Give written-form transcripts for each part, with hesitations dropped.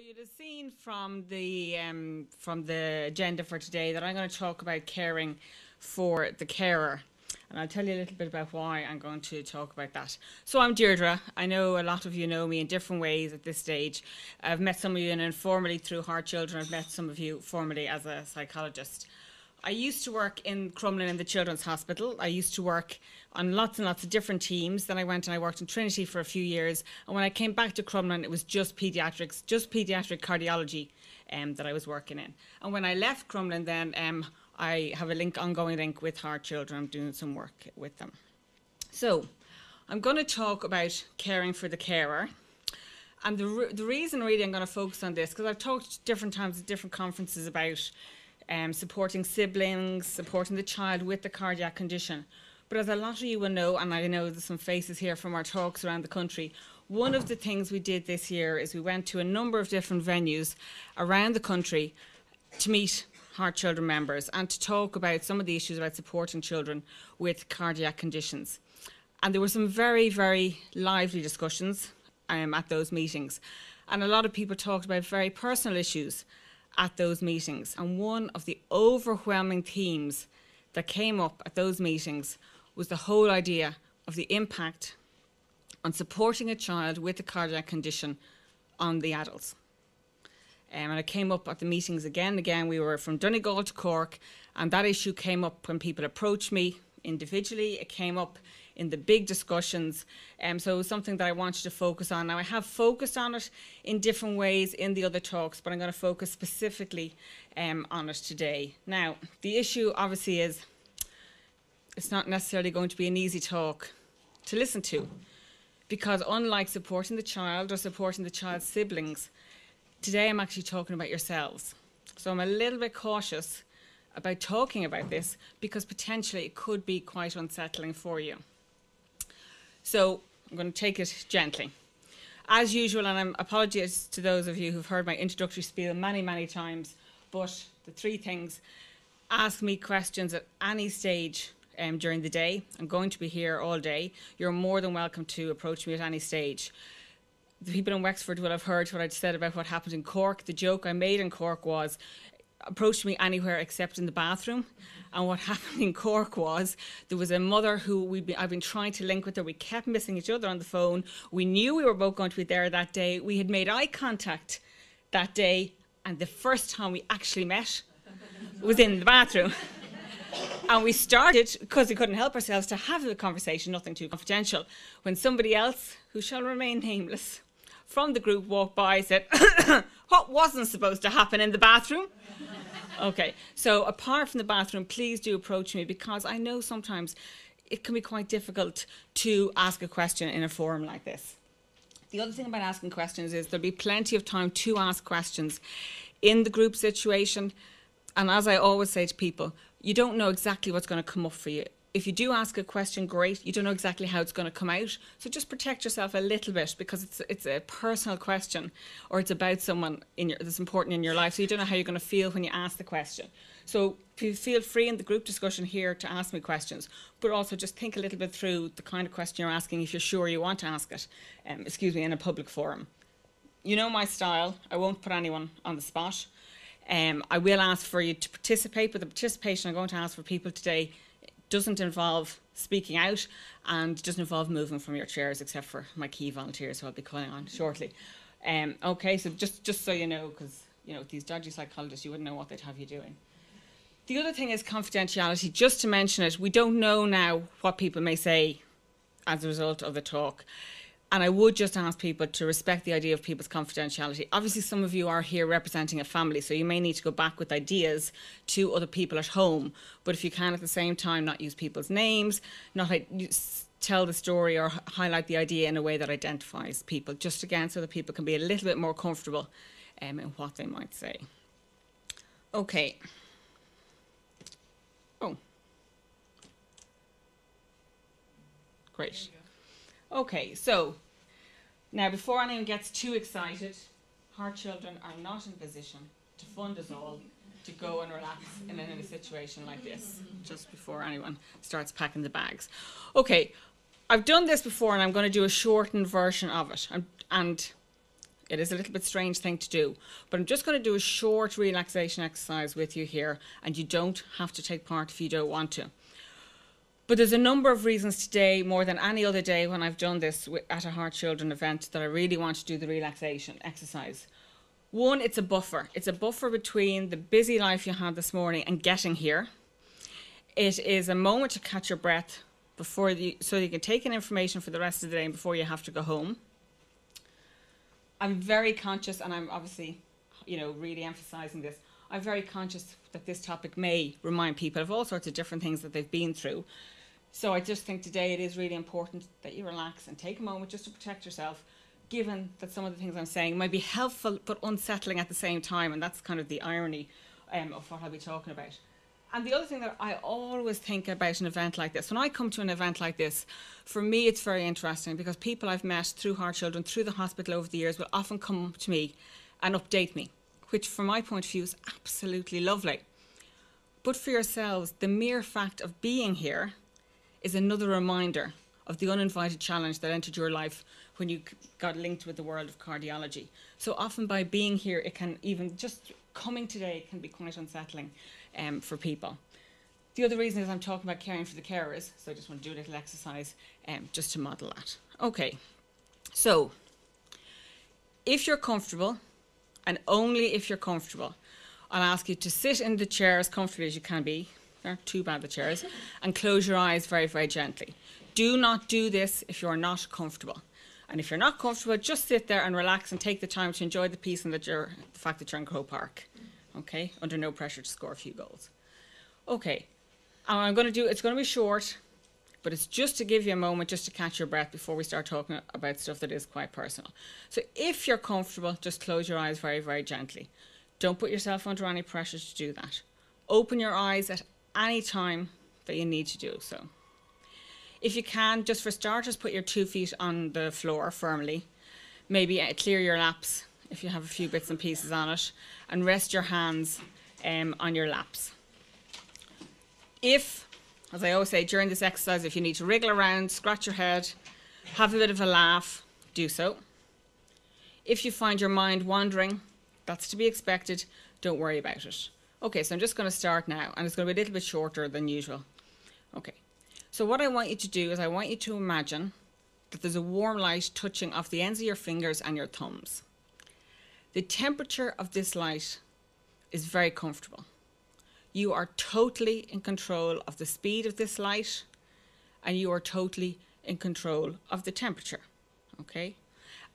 you'd have seen from the agenda for today that I'm going to talk about caring for the carer. And I'll tell you a little bit about why I'm going to talk about that. So I'm Deirdre. I know a lot of you know me in different ways at this stage. I've met some of you informally through Heart Children. I've met some of you formally as a psychologist. I used to work in Crumlin in the Children's Hospital. I used to work on lots and lots of different teams. Then I went and I worked in Trinity for a few years. And when I came back to Crumlin, it was just paediatrics, just paediatric cardiology that I was working in. And when I left Crumlin then, I have a ongoing link with Heart Children. I'm doing some work with them. So I'm going to talk about caring for the carer. And the reason really I'm going to focus on this, because I've talked different times at different conferences about supporting siblings, supporting the child with the cardiac condition. But as a lot of you will know, and I know there's some faces here from our talks around the country, one of the things we did this year is we went to a number of different venues around the country to meet Heart Children members and to talk about some of the issues about supporting children with cardiac conditions. And there were some very, very lively discussions at those meetings. And a lot of people talked about very personal issues at those meetings. And one of the overwhelming themes that came up at those meetings was the whole idea of the impact on supporting a child with a cardiac condition on the adults. And it came up at the meetings again and again. We were from Donegal to Cork, and that issue came up when people approached me individually. It came up in the big discussions. So it was something that I wanted to focus on. Now, I have focused on it in different ways in the other talks, but I'm going to focus specifically on it today. Now, the issue obviously is it's not necessarily going to be an easy talk to listen to, because unlike supporting the child or supporting the child's siblings, today I'm actually talking about yourselves. So I'm a little bit cautious about talking about this because potentially it could be quite unsettling for you. So I'm going to take it gently. As usual, and I'm apologies to those of you who've heard my introductory spiel many, many times, but the three things: ask me questions at any stage during the day. I'm going to be here all day. You're more than welcome to approach me at any stage. The people in Wexford will have heard what I'd said about what happened in Cork. The joke I made in Cork was, approach me anywhere except in the bathroom. And what happened in Cork was there was a mother who I've been trying to link with her. We kept missing each other on the phone. We knew we were both going to be there that day. We had made eye contact that day, and the first time we actually met was in the bathroom. And we started, because we couldn't help ourselves, to have a conversation, nothing too confidential, when somebody else, who shall remain nameless, from the group walked by and said, what wasn't supposed to happen in the bathroom? Okay, so apart from the bathroom, please do approach me, because I know sometimes it can be quite difficult to ask a question in a forum like this. The other thing about asking questions is there'll be plenty of time to ask questions in the group situation. And as I always say to people, you don't know exactly what's going to come up for you. If you do ask a question, great. You don't know exactly how it's going to come out. So just protect yourself a little bit, because it's a personal question, or it's about someone that's important in your life. So you don't know how you're going to feel when you ask the question. So feel free in the group discussion here to ask me questions, but also just think a little bit through the kind of question you're asking if you're sure you want to ask it, in a public forum. You know my style. I won't put anyone on the spot. I will ask for you to participate, but the participation I'm going to ask for people today doesn't involve speaking out and doesn't involve moving from your chairs, except for my key volunteers who I'll be calling on shortly. Okay, so just so you know, because these dodgy psychologists, you wouldn't know what they'd have you doing. The other thing is confidentiality. Just to mention it, we don't know now what people may say as a result of the talk. And I would just ask people to respect the idea of people's confidentiality. Obviously, some of you are here representing a family, so you may need to go back with ideas to other people at home. But if you can, at the same time, not use people's names, not tell the story or highlight the idea in a way that identifies people, just again so that people can be a little bit more comfortable in what they might say. Okay. Oh. Great. Okay, so now before anyone gets too excited, Heart Children are not in a position to fund us all to go and relax in a situation like this, just before anyone starts packing the bags. Okay, I've done this before and I'm going to do a shortened version of it. And It is a little bit strange thing to do, but I'm just going to do a short relaxation exercise with you here, and you don't have to take part if you don't want to. But there's a number of reasons today, more than any other day when I've done this at a Heart Children event, that I really want to do the relaxation exercise. One, it's a buffer. It's a buffer between the busy life you had this morning and getting here. It is a moment to catch your breath so you can take in information for the rest of the day and before you have to go home. I'm very conscious, and I'm obviously, really emphasising this. I'm very conscious that this topic may remind people of all sorts of different things that they've been through. So I just think today it is really important that you relax and take a moment just to protect yourself, given that some of the things I'm saying might be helpful but unsettling at the same time, and that's kind of the irony of what I'll be talking about. And the other thing that I always think about an event like this, when I come to an event like this, for me it's very interesting because people I've met through Heart Children, through the hospital over the years, will often come to me and update me, which from my point of view is absolutely lovely. But for yourselves, the mere fact of being here is another reminder of the uninvited challenge that entered your life when you got linked with the world of cardiology. So often by being here, it can even just coming today can be quite unsettling for people. The other reason is I'm talking about caring for the carers, so I just want to do a little exercise just to model that. Okay, so if you're comfortable, and only if you're comfortable, I'll ask you to sit in the chair as comfortably as you can be. They're not too bad, the chairs. And close your eyes very, very gently. Do not do this if you're not comfortable. And if you're not comfortable, just sit there and relax and take the time to enjoy the peace and the fact that you're in Croke Park. Okay? Under no pressure to score a few goals. Okay. And it's going to be short, but it's just to give you a moment just to catch your breath before we start talking about stuff that is quite personal. So if you're comfortable, just close your eyes very, very gently. Don't put yourself under any pressure to do that. Open your eyes at any time that you need to do so. If you can, just for starters, put your 2 feet on the floor firmly. Maybe clear your laps if you have a few bits and pieces on it, and rest your hands on your laps. If, as I always say during this exercise, if you need to wriggle around, scratch your head, have a bit of a laugh, do so. If you find your mind wandering, that's to be expected, don't worry about it. Okay, so I'm just going to start now, and it's going to be a little bit shorter than usual. Okay, so what I want you to do is I want you to imagine that there's a warm light touching off the ends of your fingers and your thumbs. The temperature of this light is very comfortable. You are totally in control of the speed of this light, and you are totally in control of the temperature, okay?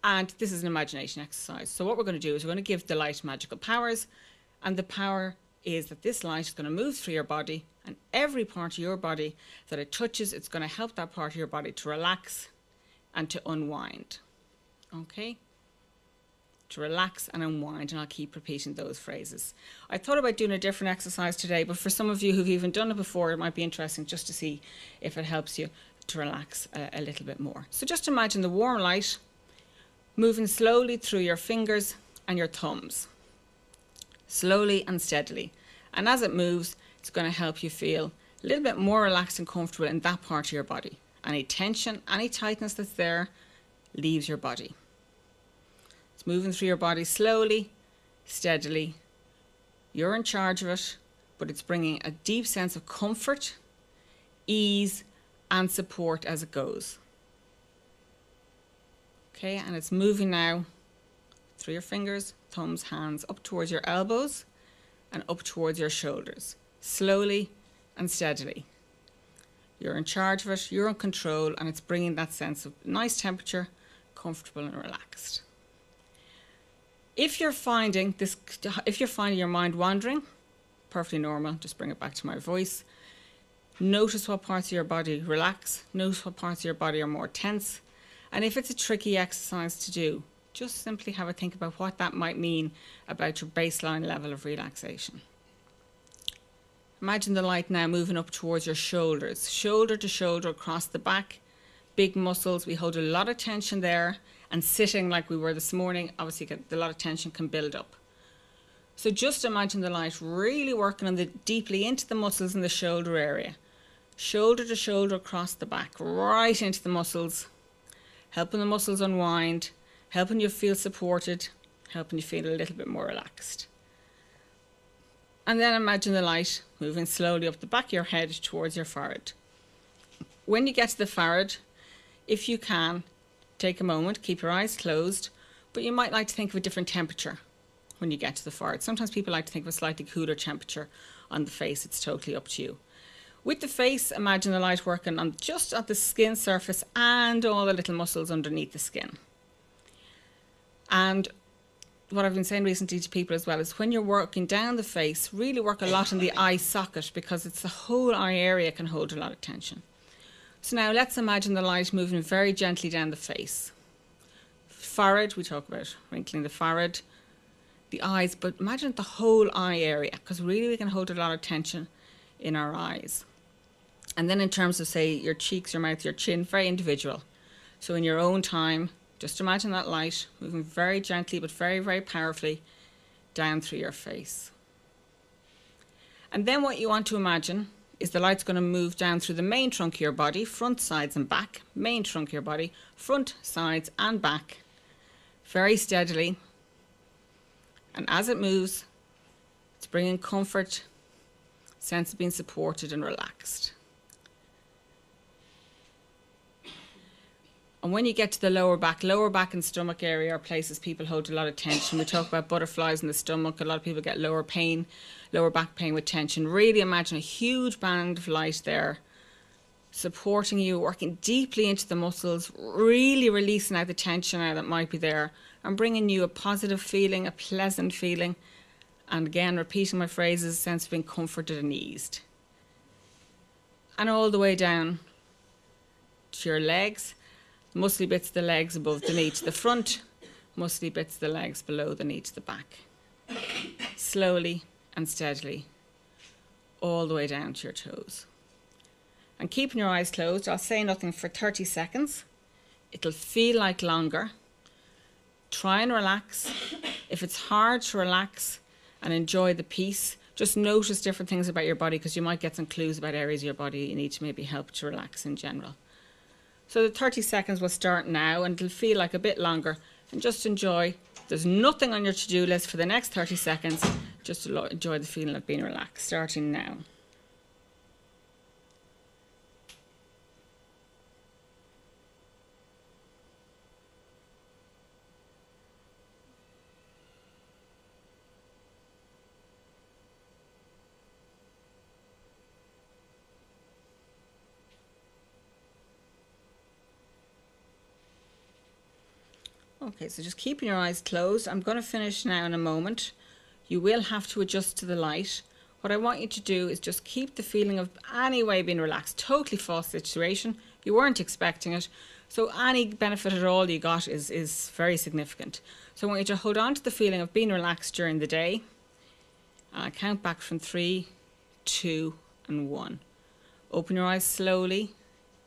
And this is an imagination exercise. So what we're going to do is we're going to give the light magical powers, and the power is that this light is going to move through your body, and every part of your body that it touches, it's going to help that part of your body to relax and to unwind, okay? To relax and unwind, and I'll keep repeating those phrases. I thought about doing a different exercise today, but for some of you who've even done it before, it might be interesting just to see if it helps you to relax a little bit more. So just imagine the warm light moving slowly through your fingers and your thumbs, slowly and steadily. And as it moves, it's going to help you feel a little bit more relaxed and comfortable in that part of your body. Any tension, any tightness that's there leaves your body. It's moving through your body slowly, steadily. You're in charge of it, but it's bringing a deep sense of comfort, ease, and support as it goes. Okay, and it's moving now through your fingers, thumbs, hands, up towards your elbows and up towards your shoulders, slowly and steadily. You're in charge of it, you're in control, and it's bringing that sense of nice temperature, comfortable and relaxed. If you're finding your mind wandering, perfectly normal, just bring it back to my voice. Notice what parts of your body relax, notice what parts of your body are more tense, and if it's a tricky exercise to do, just simply have a think about what that might mean about your baseline level of relaxation. Imagine the light now moving up towards your shoulders, shoulder to shoulder across the back, big muscles. We hold a lot of tension there, and sitting like we were this morning, obviously a lot of tension can build up. So just imagine the light really working on deeply into the muscles in the shoulder area, shoulder to shoulder across the back, right into the muscles, helping the muscles unwind, helping you feel supported, helping you feel a little bit more relaxed. And then imagine the light moving slowly up the back of your head towards your forehead. When you get to the forehead, if you can, take a moment, keep your eyes closed, but you might like to think of a different temperature when you get to the forehead. Sometimes people like to think of a slightly cooler temperature on the face. It's totally up to you. With the face, imagine the light working on just at the skin surface and all the little muscles underneath the skin. And what I've been saying recently to people as well is when you're working down the face, really work a lot on the eye socket, because it's the whole eye area can hold a lot of tension. So now let's imagine the light moving very gently down the face. Forehead, we talk about wrinkling the forehead, the eyes, but imagine the whole eye area, because really we can hold a lot of tension in our eyes. And then in terms of, say, your cheeks, your mouth, your chin, very individual. So in your own time, just imagine that light moving very gently but very, very powerfully down through your face. And then what you want to imagine is the light's going to move down through the main trunk of your body, front, sides and back, main trunk of your body, front, sides and back, very steadily. And as it moves, it's bringing comfort, sense of being supported and relaxed. And when you get to the lower back and stomach area are places people hold a lot of tension. We talk about butterflies in the stomach. A lot of people get lower back pain with tension. Really imagine a huge band of light there supporting you, working deeply into the muscles, really releasing out the tension now that might be there and bringing you a positive feeling, a pleasant feeling. And again, repeating my phrases, sense of being comforted and eased. And all the way down to your legs. Muscly bits of the legs above the knee to the front, muscly bits of the legs below the knee to the back. Slowly and steadily, all the way down to your toes. And keeping your eyes closed, I'll say nothing for 30 seconds. It'll feel like longer. Try and relax. If it's hard to relax and enjoy the peace, just notice different things about your body, because you might get some clues about areas of your body you need to maybe help to relax in general. So the 30 seconds will start now and it'll feel like a bit longer, and just enjoy. There's nothing on your to-do list for the next 30 seconds. Just enjoy the feeling of being relaxed, starting now. Okay, so just keeping your eyes closed. I'm going to finish now in a moment. You will have to adjust to the light. What I want you to do is just keep the feeling of anyway being relaxed. Totally false situation. You weren't expecting it. So any benefit at all you got is very significant. So I want you to hold on to the feeling of being relaxed during the day. And I'll count back from 3, 2 and 1. Open your eyes slowly.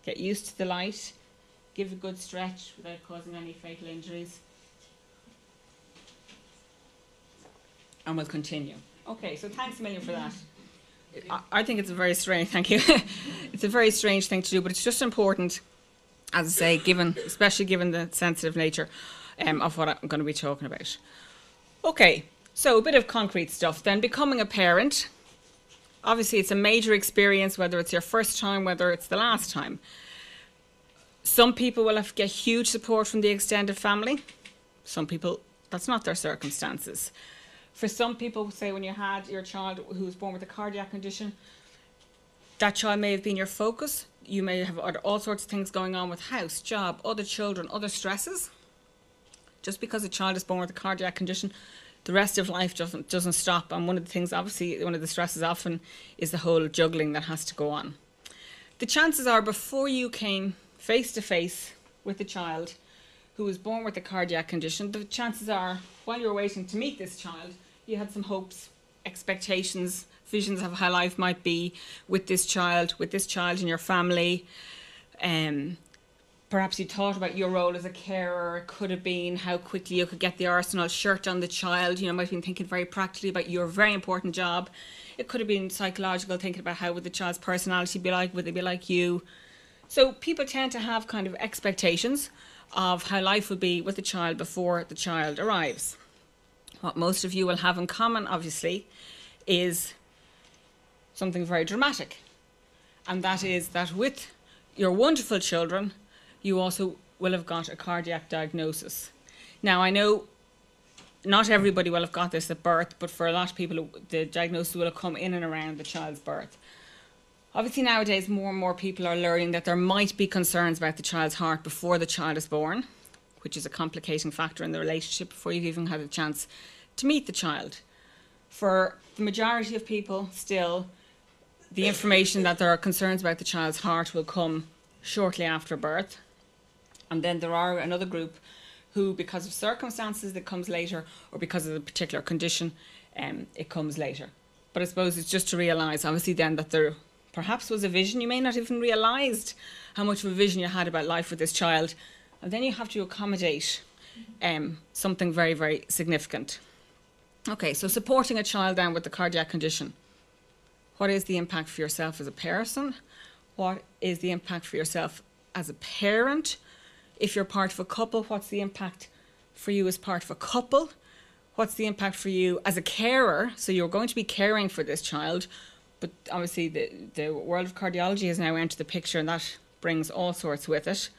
Get used to the light. Give a good stretch without causing any fatal injuries. And we'll continue. Okay, so thanks a million for that. I think it's a very strange, thank you. It's a very strange thing to do, but it's just important, as I say, especially given the sensitive nature of what I'm going to be talking about. Okay, so a bit of concrete stuff then. Becoming a parent, obviously it's a major experience, whether it's your first time, whether it's the last time. Some people will have to get huge support from the extended family. Some people, that's not their circumstances. For some people, say when you had your child who was born with a cardiac condition, that child may have been your focus. You may have all sorts of things going on with house, job, other children, other stresses. Just because a child is born with a cardiac condition, the rest of life doesn't stop. And one of the things, obviously, one of the stresses often is the whole juggling that has to go on. The chances are before you came face to face with a child who was born with a cardiac condition, the chances are while you were waiting to meet this child, you had some hopes, expectations, visions of how life might be with this child in your family. Perhaps you thought about your role as a carer. It could have been how quickly you could get the Arsenal shirt on the child. You know, might have been thinking very practically about your very important job. It could have been psychological, thinking about how would the child's personality be like, would they be like you? So people tend to have kind of expectations of how life will be with the child before the child arrives. What most of you will have in common, obviously, is something very dramatic. And that is that with your wonderful children, you also will have got a cardiac diagnosis. Now, I know not everybody will have got this at birth, but for a lot of people, the diagnosis will have come in and around the child's birth. Obviously, nowadays, more and more people are learning that there might be concerns about the child's heart before the child is born, which is a complicating factor in the relationship before you've even had a chance to meet the child. For the majority of people, still, the information that there are concerns about the child's heart will come shortly after birth. And then there are another group who, because of circumstances, it comes later, or because of a particular condition, it comes later. But I suppose it's just to realise, obviously, then that there perhaps was a vision. You may not even realised how much of a vision you had about life with this child. And then you have to accommodate something very, very significant. Okay, so supporting a child then with the cardiac condition. What is the impact for yourself as a person? What is the impact for yourself as a parent? If you're part of a couple, what's the impact for you as part of a couple? What's the impact for you as a carer? So you're going to be caring for this child, but obviously the world of cardiology has now entered the picture, and that brings all sorts with it.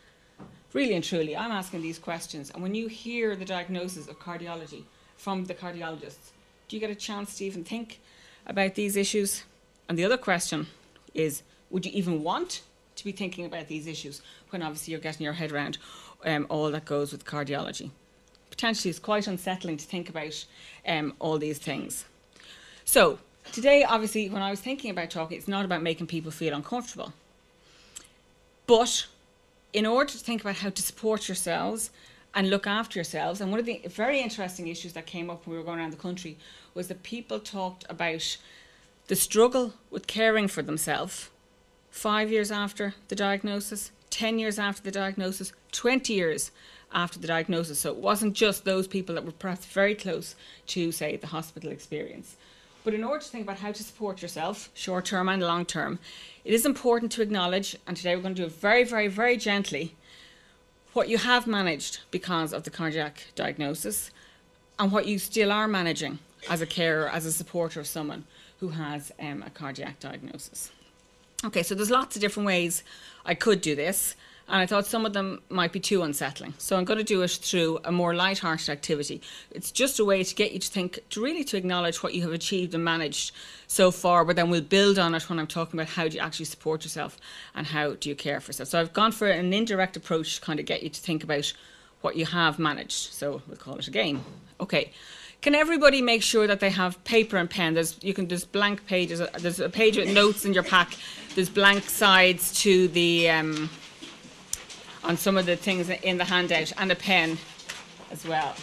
Really and truly, I'm asking these questions, and when you hear the diagnosis of cardiology from the cardiologists, do you get a chance to even think about these issues? And the other question is, would you even want to be thinking about these issues when obviously you're getting your head around all that goes with cardiology? Potentially it's quite unsettling to think about all these things. So today, obviously, when I was thinking about talking, it's not about making people feel uncomfortable. But in order to think about how to support yourselves and look after yourselves, and one of the very interesting issues that came up when we were going around the country was that people talked about the struggle with caring for themselves 5 years after the diagnosis, 10 years after the diagnosis, 20 years after the diagnosis. So it wasn't just those people that were perhaps very close to, say, the hospital experience. But in order to think about how to support yourself, short term and long term, it is important to acknowledge, and today we're going to do it very, very, very gently, what you have managed because of the cardiac diagnosis and what you still are managing as a carer, as a supporter of someone who has a cardiac diagnosis. Okay, so there's lots of different ways I could do this, and I thought some of them might be too unsettling. So I'm going to do it through a more light-hearted activity. It's just a way to get you to think, to really to acknowledge what you have achieved and managed so far, but then we'll build on it when I'm talking about how do you actually support yourself and how do you care for yourself. So I've gone for an indirect approach to kind of get you to think about what you have managed. So we'll call it a game. Okay. Can everybody make sure that they have paper and pen? There's blank pages. There's a page with notes in your pack. There's blank sides to the on some of the things in the handout, and a pen as well.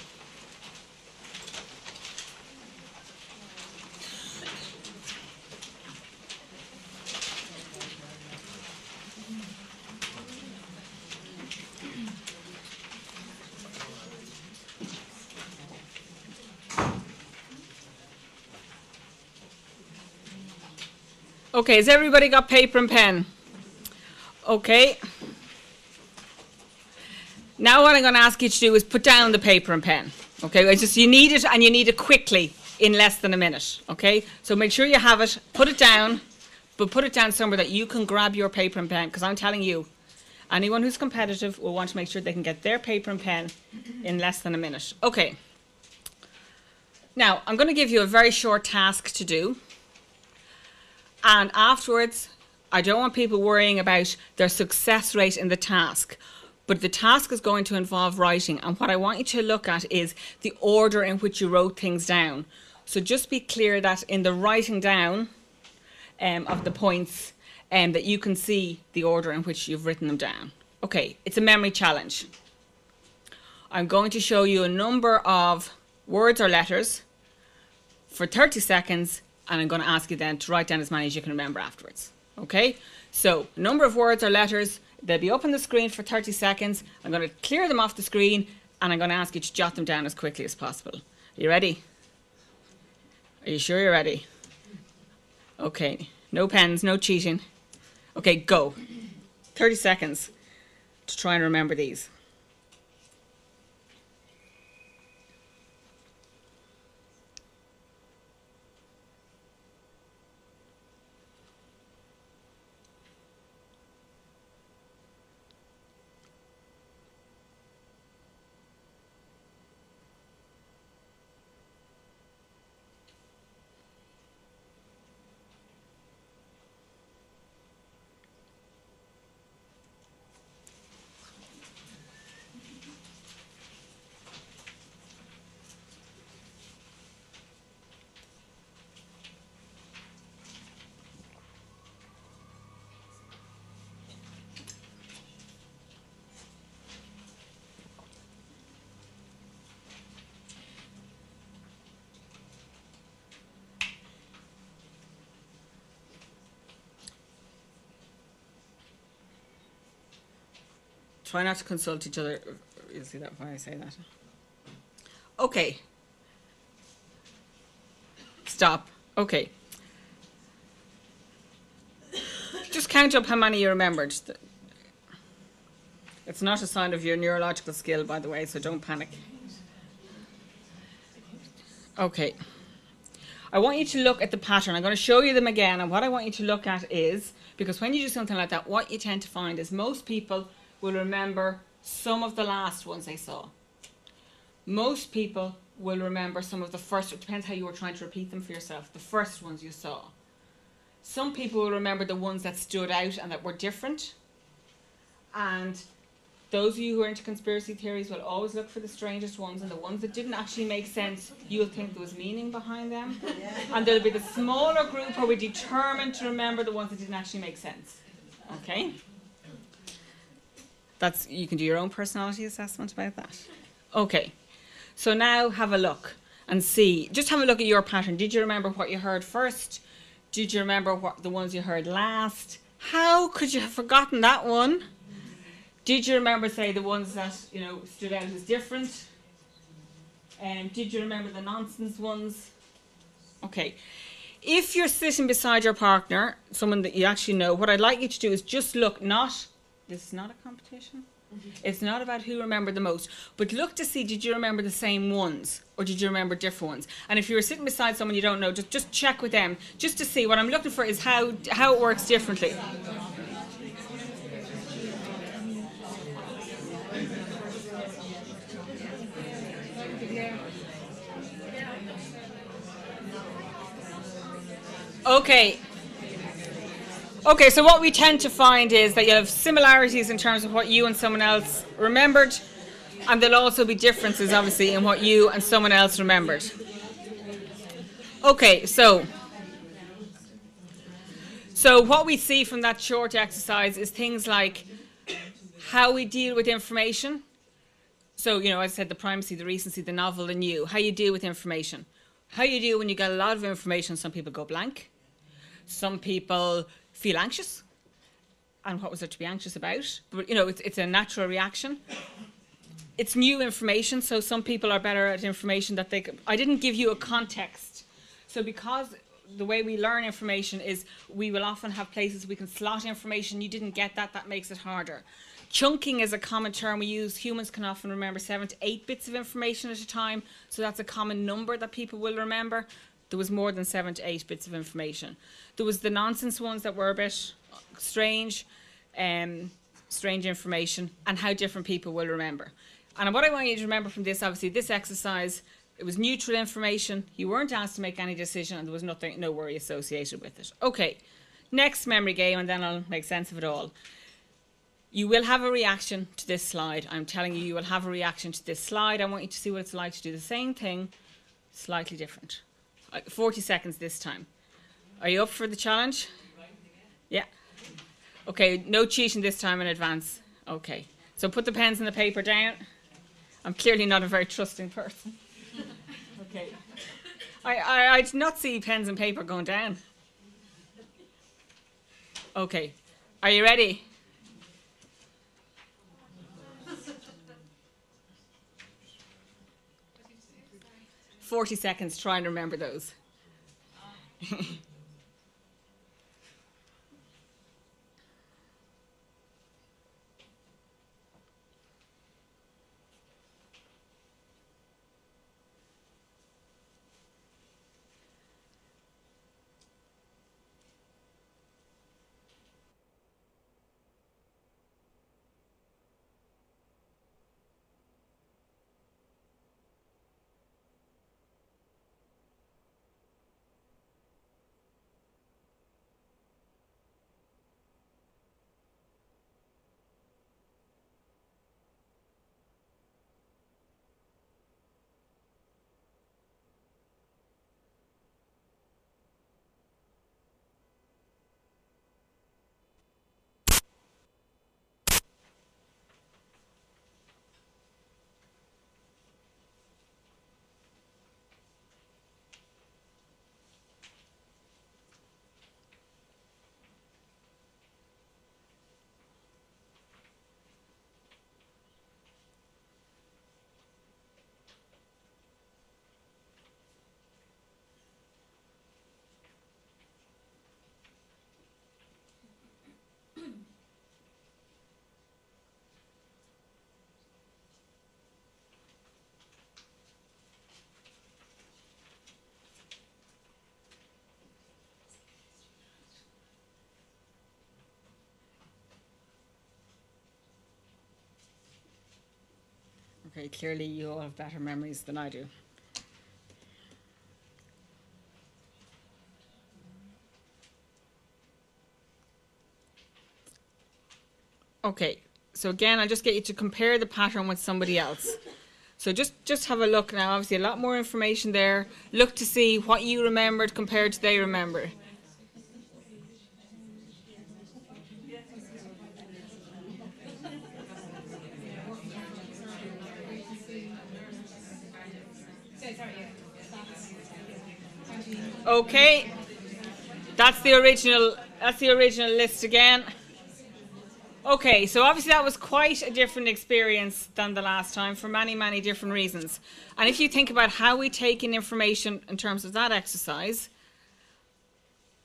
Okay, has everybody got paper and pen? Okay. Now what I'm going to ask you to do is put down the paper and pen. Okay, it's just you need it, and you need it quickly in less than a minute. Okay, so make sure you have it, put it down, but put it down somewhere that you can grab your paper and pen, because I'm telling you, anyone who's competitive will want to make sure they can get their paper and pen in less than a minute. Okay. Now, I'm going to give you a very short task to do. And afterwards, I don't want people worrying about their success rate in the task. But the task is going to involve writing. And what I want you to look at is the order in which you wrote things down. So just be clear that in the writing down of the points, that you can see the order in which you've written them down. Okay, it's a memory challenge. I'm going to show you a number of words or letters for 30 seconds. And I'm going to ask you then to write down as many as you can remember afterwards. Okay? So, a number of words or letters, they'll be up on the screen for 30 seconds. I'm going to clear them off the screen, and I'm going to ask you to jot them down as quickly as possible. Are you ready? Are you sure you're ready? Okay. No pens, no cheating. Okay, go. 30 seconds to try and remember these. try not to consult each other. You'll see that why I say that. Okay. Stop. Okay. Just count up how many you remembered. It's not a sign of your neurological skill, by the way, so don't panic. Okay. I want you to look at the pattern. I'm going to show you them again, and what I want you to look at is, because when you do something like that, what you tend to find is most people will remember some of the last ones they saw. Most people will remember some of the first, it depends how you were trying to repeat them for yourself, the first ones you saw. Some people will remember the ones that stood out and that were different. And those of you who are into conspiracy theories will always look for the strangest ones, and the ones that didn't actually make sense, you'll think there was meaning behind them. And there'll be the smaller group who are determined to remember the ones that didn't actually make sense. Okay? You can do your own personality assessment about that. Okay. So now have a look and see. Just have a look at your pattern. Did you remember what you heard first? Did you remember what the ones you heard last? How could you have forgotten that one? Did you remember, say, the ones that stood out as different? Did you remember the nonsense ones? Okay. If you're sitting beside your partner, someone that you actually know, what I'd like you to do is just look. This is not a competition. It's not about who remembered the most, but look to see, did you remember the same ones or did you remember different ones? And if you were sitting beside someone you don't know, just check with them, just to see. What I'm looking for is how it works differently. Okay, so what we tend to find is that you have similarities in terms of what you and someone else remembered, and there'll also be differences, obviously, in what you and someone else remembered. Okay, so what we see from that short exercise is things like how we deal with information. So, as I said, the primacy, the recency, the novel, the new, how you deal with information. How you deal when you get a lot of information. Some people go blank. Some people feel anxious. And what was there to be anxious about? But, it's a natural reaction. It's new information, so some people are better at information that I didn't give you a context. So because the way we learn information is we will often have places we can slot information. You didn't get that. That makes it harder. Chunking is a common term we use. Humans can often remember 7 to 8 bits of information at a time. So that's a common number that people will remember. There was more than 7 to 8 bits of information. There was the nonsense ones that were a bit strange information, and how different people will remember. And what I want you to remember from this, obviously, this exercise, it was neutral information. You weren't asked to make any decision, and there was no worry associated with it. Okay, next memory game, and then I'll make sense of it all. You will have a reaction to this slide. I'm telling you will have a reaction to this slide. I want you to see what it's like to do the same thing, slightly different. 40 seconds this time. Are you up for the challenge? Yeah. Okay, no cheating this time in advance. Okay. So put the pens and the paper down. I'm clearly not a very trusting person. Okay. I did not see pens and paper going down. Okay. Are you ready? "40 seconds, try and remember those." Okay, clearly you all have better memories than I do. Okay, so again, I'll just get you to compare the pattern with somebody else. So just have a look now. Obviously, a lot more information there. Look to see what you remembered compared to they remember. Okay, that's the original. That's the original list again. Okay, so obviously that was quite a different experience than the last time for many, many different reasons. And if you think about how we take in information in terms of that exercise,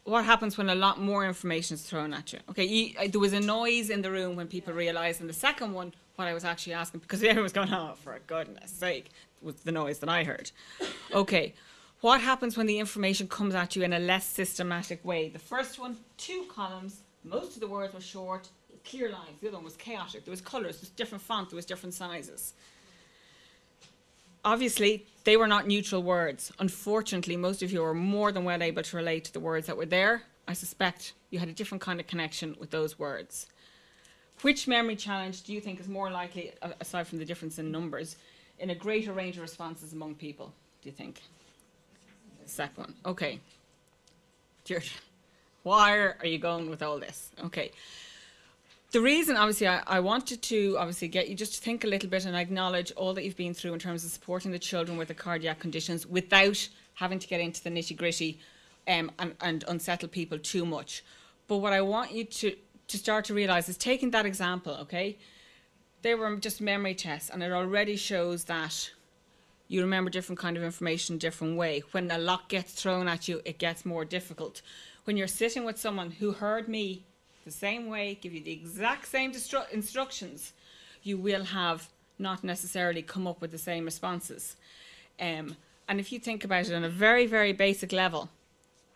what happens when a lot more information is thrown at you? Okay, there was a noise in the room when people realised, and the second one, what I was actually asking, because everyone was going, oh, for goodness sake, was the noise that I heard. Okay, what happens when the information comes at you in a less systematic way? The first one, 2 columns, most of the words were short, clear lines. The other one was chaotic. There was colours, there was different font, there was different sizes. Obviously, they were not neutral words. Unfortunately, most of you are more than well able to relate to the words that were there. I suspect you had a different kind of connection with those words. Which memory challenge do you think is more likely, aside from the difference in numbers, in a greater range of responses among people, do you think? The second one. Okay. Deirdre, why are you going with all this? Okay. The reason, obviously, I wanted to obviously get you just to think a little bit and acknowledge all that you've been through in terms of supporting the children with the cardiac conditions without having to get into the nitty-gritty and unsettle people too much. But what I want you to start to realise is taking that example, okay? They were just memory tests, and it already shows that you remember different kind of information different way. When a lot gets thrown at you, it gets more difficult. When you're sitting with someone who heard me the same way, give you the exact same instructions, you will have not necessarily come up with the same responses. And if you think about it on a very, very basic level,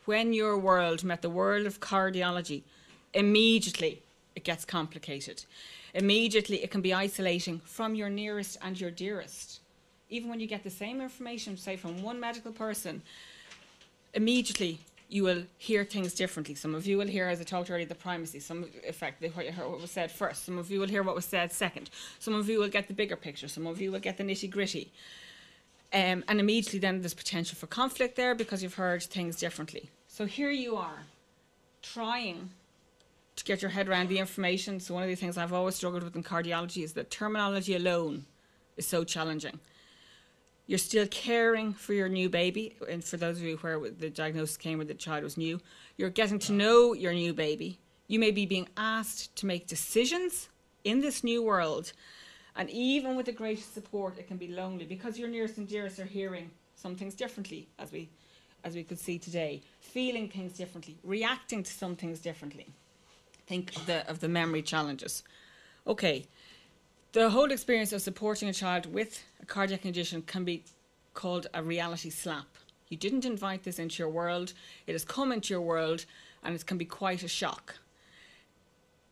when your world met the world of cardiology, immediately it gets complicated. Immediately it can be isolating from your nearest and your dearest. Even when you get the same information, say from one medical person, immediately you will hear things differently. Some of you will hear, as I talked earlier, the primacy, what was said first. Some of you will hear what was said second. Some of you will get the bigger picture. Some of you will get the nitty-gritty. And immediately then there's potential for conflict there because you've heard things differently. So here you are, trying to get your head around the information. So one of the things I've always struggled with in cardiology is that terminology alone is so challenging. You're still caring for your new baby, and for those of you where the diagnosis came where the child was new, you're getting to know your new baby. You may be being asked to make decisions in this new world, and even with the greatest support, it can be lonely because your nearest and dearest are hearing some things differently, as we could see today, feeling things differently, reacting to some things differently. Think of the memory challenges. Okay. The whole experience of supporting a child with a cardiac condition can be called a reality slap. You didn't invite this into your world, it has come into your world, and it can be quite a shock.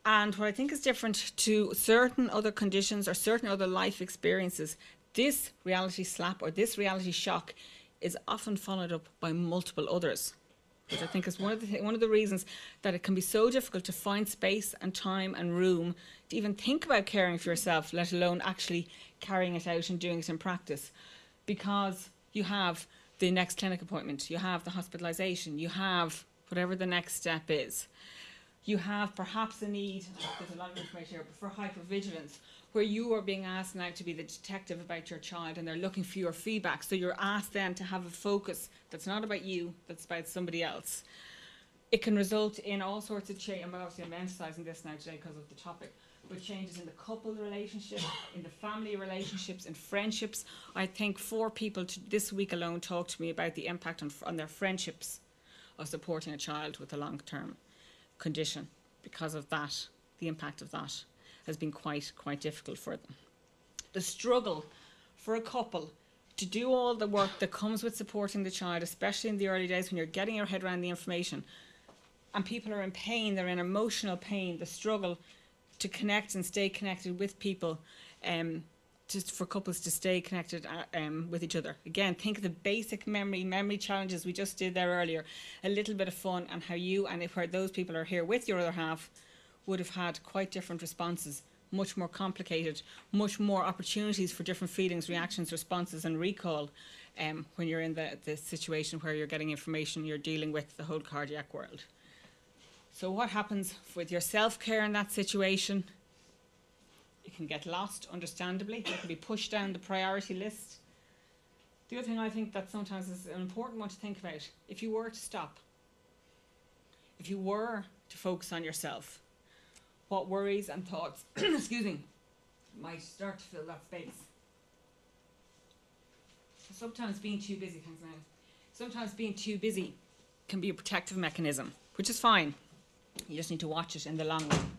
And what I think is different to certain other conditions or certain other life experiences, this reality slap or this reality shock is often followed up by multiple others. Which I think is one of the reasons that it can be so difficult to find space and time and room to even think about caring for yourself, let alone actually carrying it out and doing it in practice. Because you have the next clinic appointment, you have the hospitalisation, you have whatever the next step is. You have perhaps a need, there's a lot of information here, but for hypervigilance, where you are being asked now to be the detective about your child and they're looking for your feedback. So you're asked then to have a focus that's not about you, that's about somebody else. It can result in all sorts of change. I'm emphasising this now today because of the topic, but changes in the couple relationship, in the family relationships, in friendships. I think 4 people this week alone talked to me about the impact on their friendships of supporting a child with a long-term condition because of that, the impact of that has been quite difficult for them. The struggle for a couple to do all the work that comes with supporting the child, especially in the early days when you're getting your head around the information and people are in pain, they're in emotional pain, the struggle to connect and stay connected with people, to just for couples to stay connected with each other. Again, think of the basic memory challenges we just did there earlier. A little bit of fun, and how you and if those people are here with your other half would have had quite different responses, much more complicated, much more opportunities for different feelings, reactions, responses, and recall when you're in the situation where you're getting information, you're dealing with the whole cardiac world. So what happens with your self-care in that situation? You can get lost, understandably. You can be pushed down the priority list. The other thing I think that sometimes is an important one to think about, if you were to stop, if you were to focus on yourself, what worries and thoughts, excuse me, might start to fill that space. Sometimes being too busy, thanks man. Sometimes being too busy can be a protective mechanism, which is fine. You just need to watch it in the long run.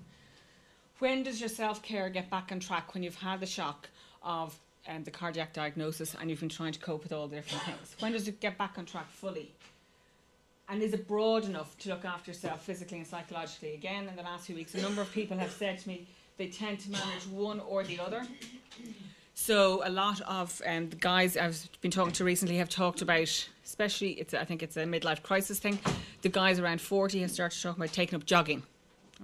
When does your self-care get back on track? When you've had the shock of the cardiac diagnosis and you've been trying to cope with all the different things. When does it get back on track fully? And is it broad enough to look after yourself physically and psychologically? Again, in the last few weeks, a number of people have said to me they tend to manage one or the other. So a lot of the guys I've been talking to recently have talked about, especially, I think it's a midlife crisis thing, the guys around 40 have started talking about taking up jogging.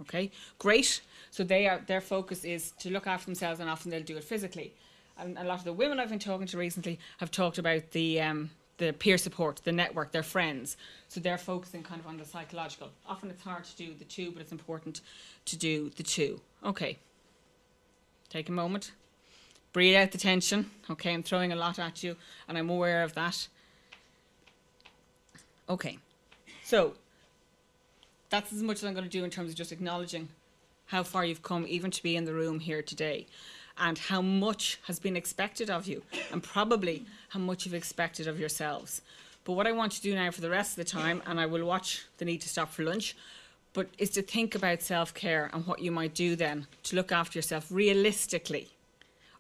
Okay, great. So their focus is to look after themselves, and often they'll do it physically. And a lot of the women I've been talking to recently have talked about the peer support, the network, their friends. So they're focusing kind of on the psychological. Often it's hard to do the two, but it's important to do the two. Okay. Take a moment. Breathe out the tension. Okay, I'm throwing a lot at you, and I'm aware of that. Okay. So that's as much as I'm going to do in terms of just acknowledging how far you've come even to be in the room here today, and how much has been expected of you, and probably how much you've expected of yourselves. But what I want to do now for the rest of the time, and I will watch the need to stop for lunch, but is to think about self-care and what you might do then to look after yourself realistically.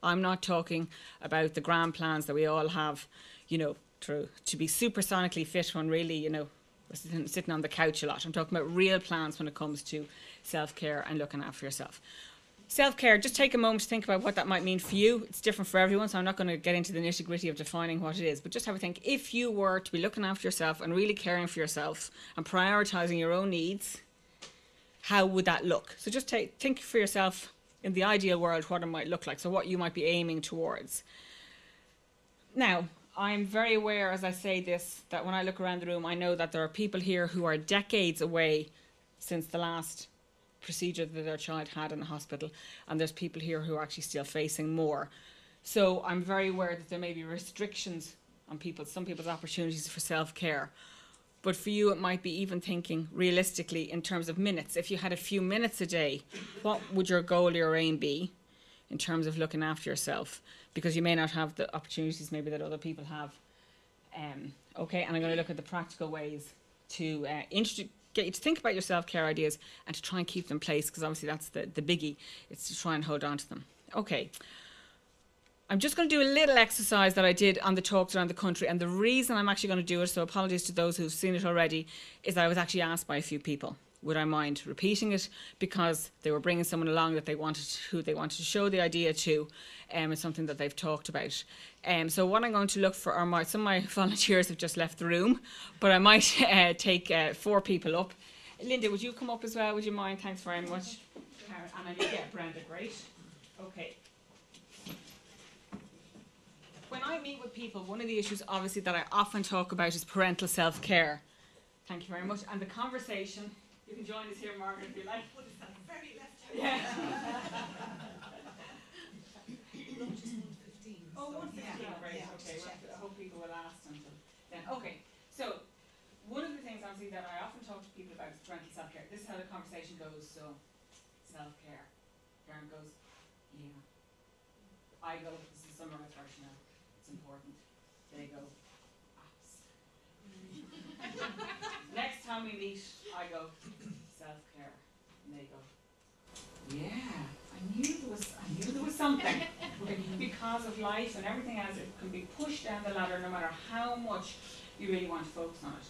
I'm not talking about the grand plans that we all have, you know, to be supersonically fit when really, you know, sitting on the couch a lot. I'm talking about real plans when it comes to self-care and looking after yourself. Self-care, just take a moment to think about what that might mean for you. It's different for everyone, so I'm not going to get into the nitty-gritty of defining what it is, but just have a think. If you were to be looking after yourself and really caring for yourself and prioritising your own needs, how would that look? So just think for yourself in the ideal world what it might look like, so what you might be aiming towards. Now, I'm very aware as I say this that when I look around the room, I know that there are people here who are decades away since the last procedure that their child had in the hospital, and there's people here who are actually still facing more. So I'm very aware that there may be restrictions on some people's opportunities for self-care. But for you, it might be even thinking realistically in terms of minutes. If you had a few minutes a day, what would your goal, your aim be in terms of looking after yourself? Because you may not have the opportunities maybe that other people have. Okay, and I'm going to look at the practical ways to get you to think about your self-care ideas and to try and keep them in place, because obviously that's the biggie. It's to try and hold on to them. Okay. I'm just going to do a little exercise that I did on the talks around the country, and the reason I'm actually going to do it, so apologies to those who've seen it already, is I was actually asked by a few people, would I mind repeating it, because they were bringing someone along that who they wanted to show the idea to, it's something that they've talked about. So what I'm going to look for are some of my volunteers have just left the room, but I might take 4 people up. Linda, would you come up as well? Would you mind? Thanks very much. And Brenda, great. Okay. When I meet with people, one of the issues obviously that I often talk about is parental self-care. Thank you very much. And the conversation, you can join us here, Margaret, if you like. What is that? Very left hand. Yeah. Lunch is 1:15. Oh, 1:15, great. Okay, well, I hope people will last until then. Okay, so one of the things obviously that I often talk to people about is parental self-care. This is how the conversation goes, so self-care. Karen goes, yeah. I go, this is the summarised version now. Important. They go, next time we meet, I go, self-care. And they go, yeah, I knew there was something. Because of life and everything else, it can be pushed down the ladder no matter how much you really want to focus on it.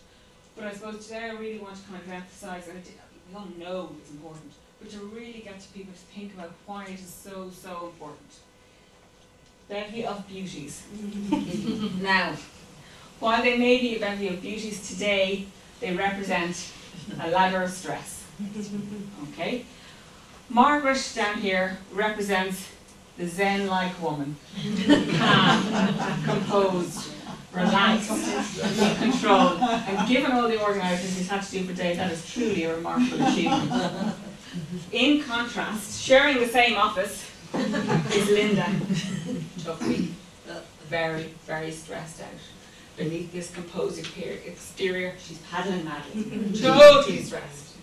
But I suppose today I really want to kind of emphasise, and we all know it's important, but to really get to people to think about why it is so, so important. bevy of beauties. Now, while they may be a bevy of beauties today, they represent a ladder of stress. Okay? Margaret down here represents the Zen-like woman. Calm, composed, relaxed, in control. And given all the organising he's had to do for days, that is truly a remarkable achievement. In contrast, sharing the same office is Linda. Tough week. Very, very stressed out. Beneath this composed exterior, she's paddling madly. Totally stressed.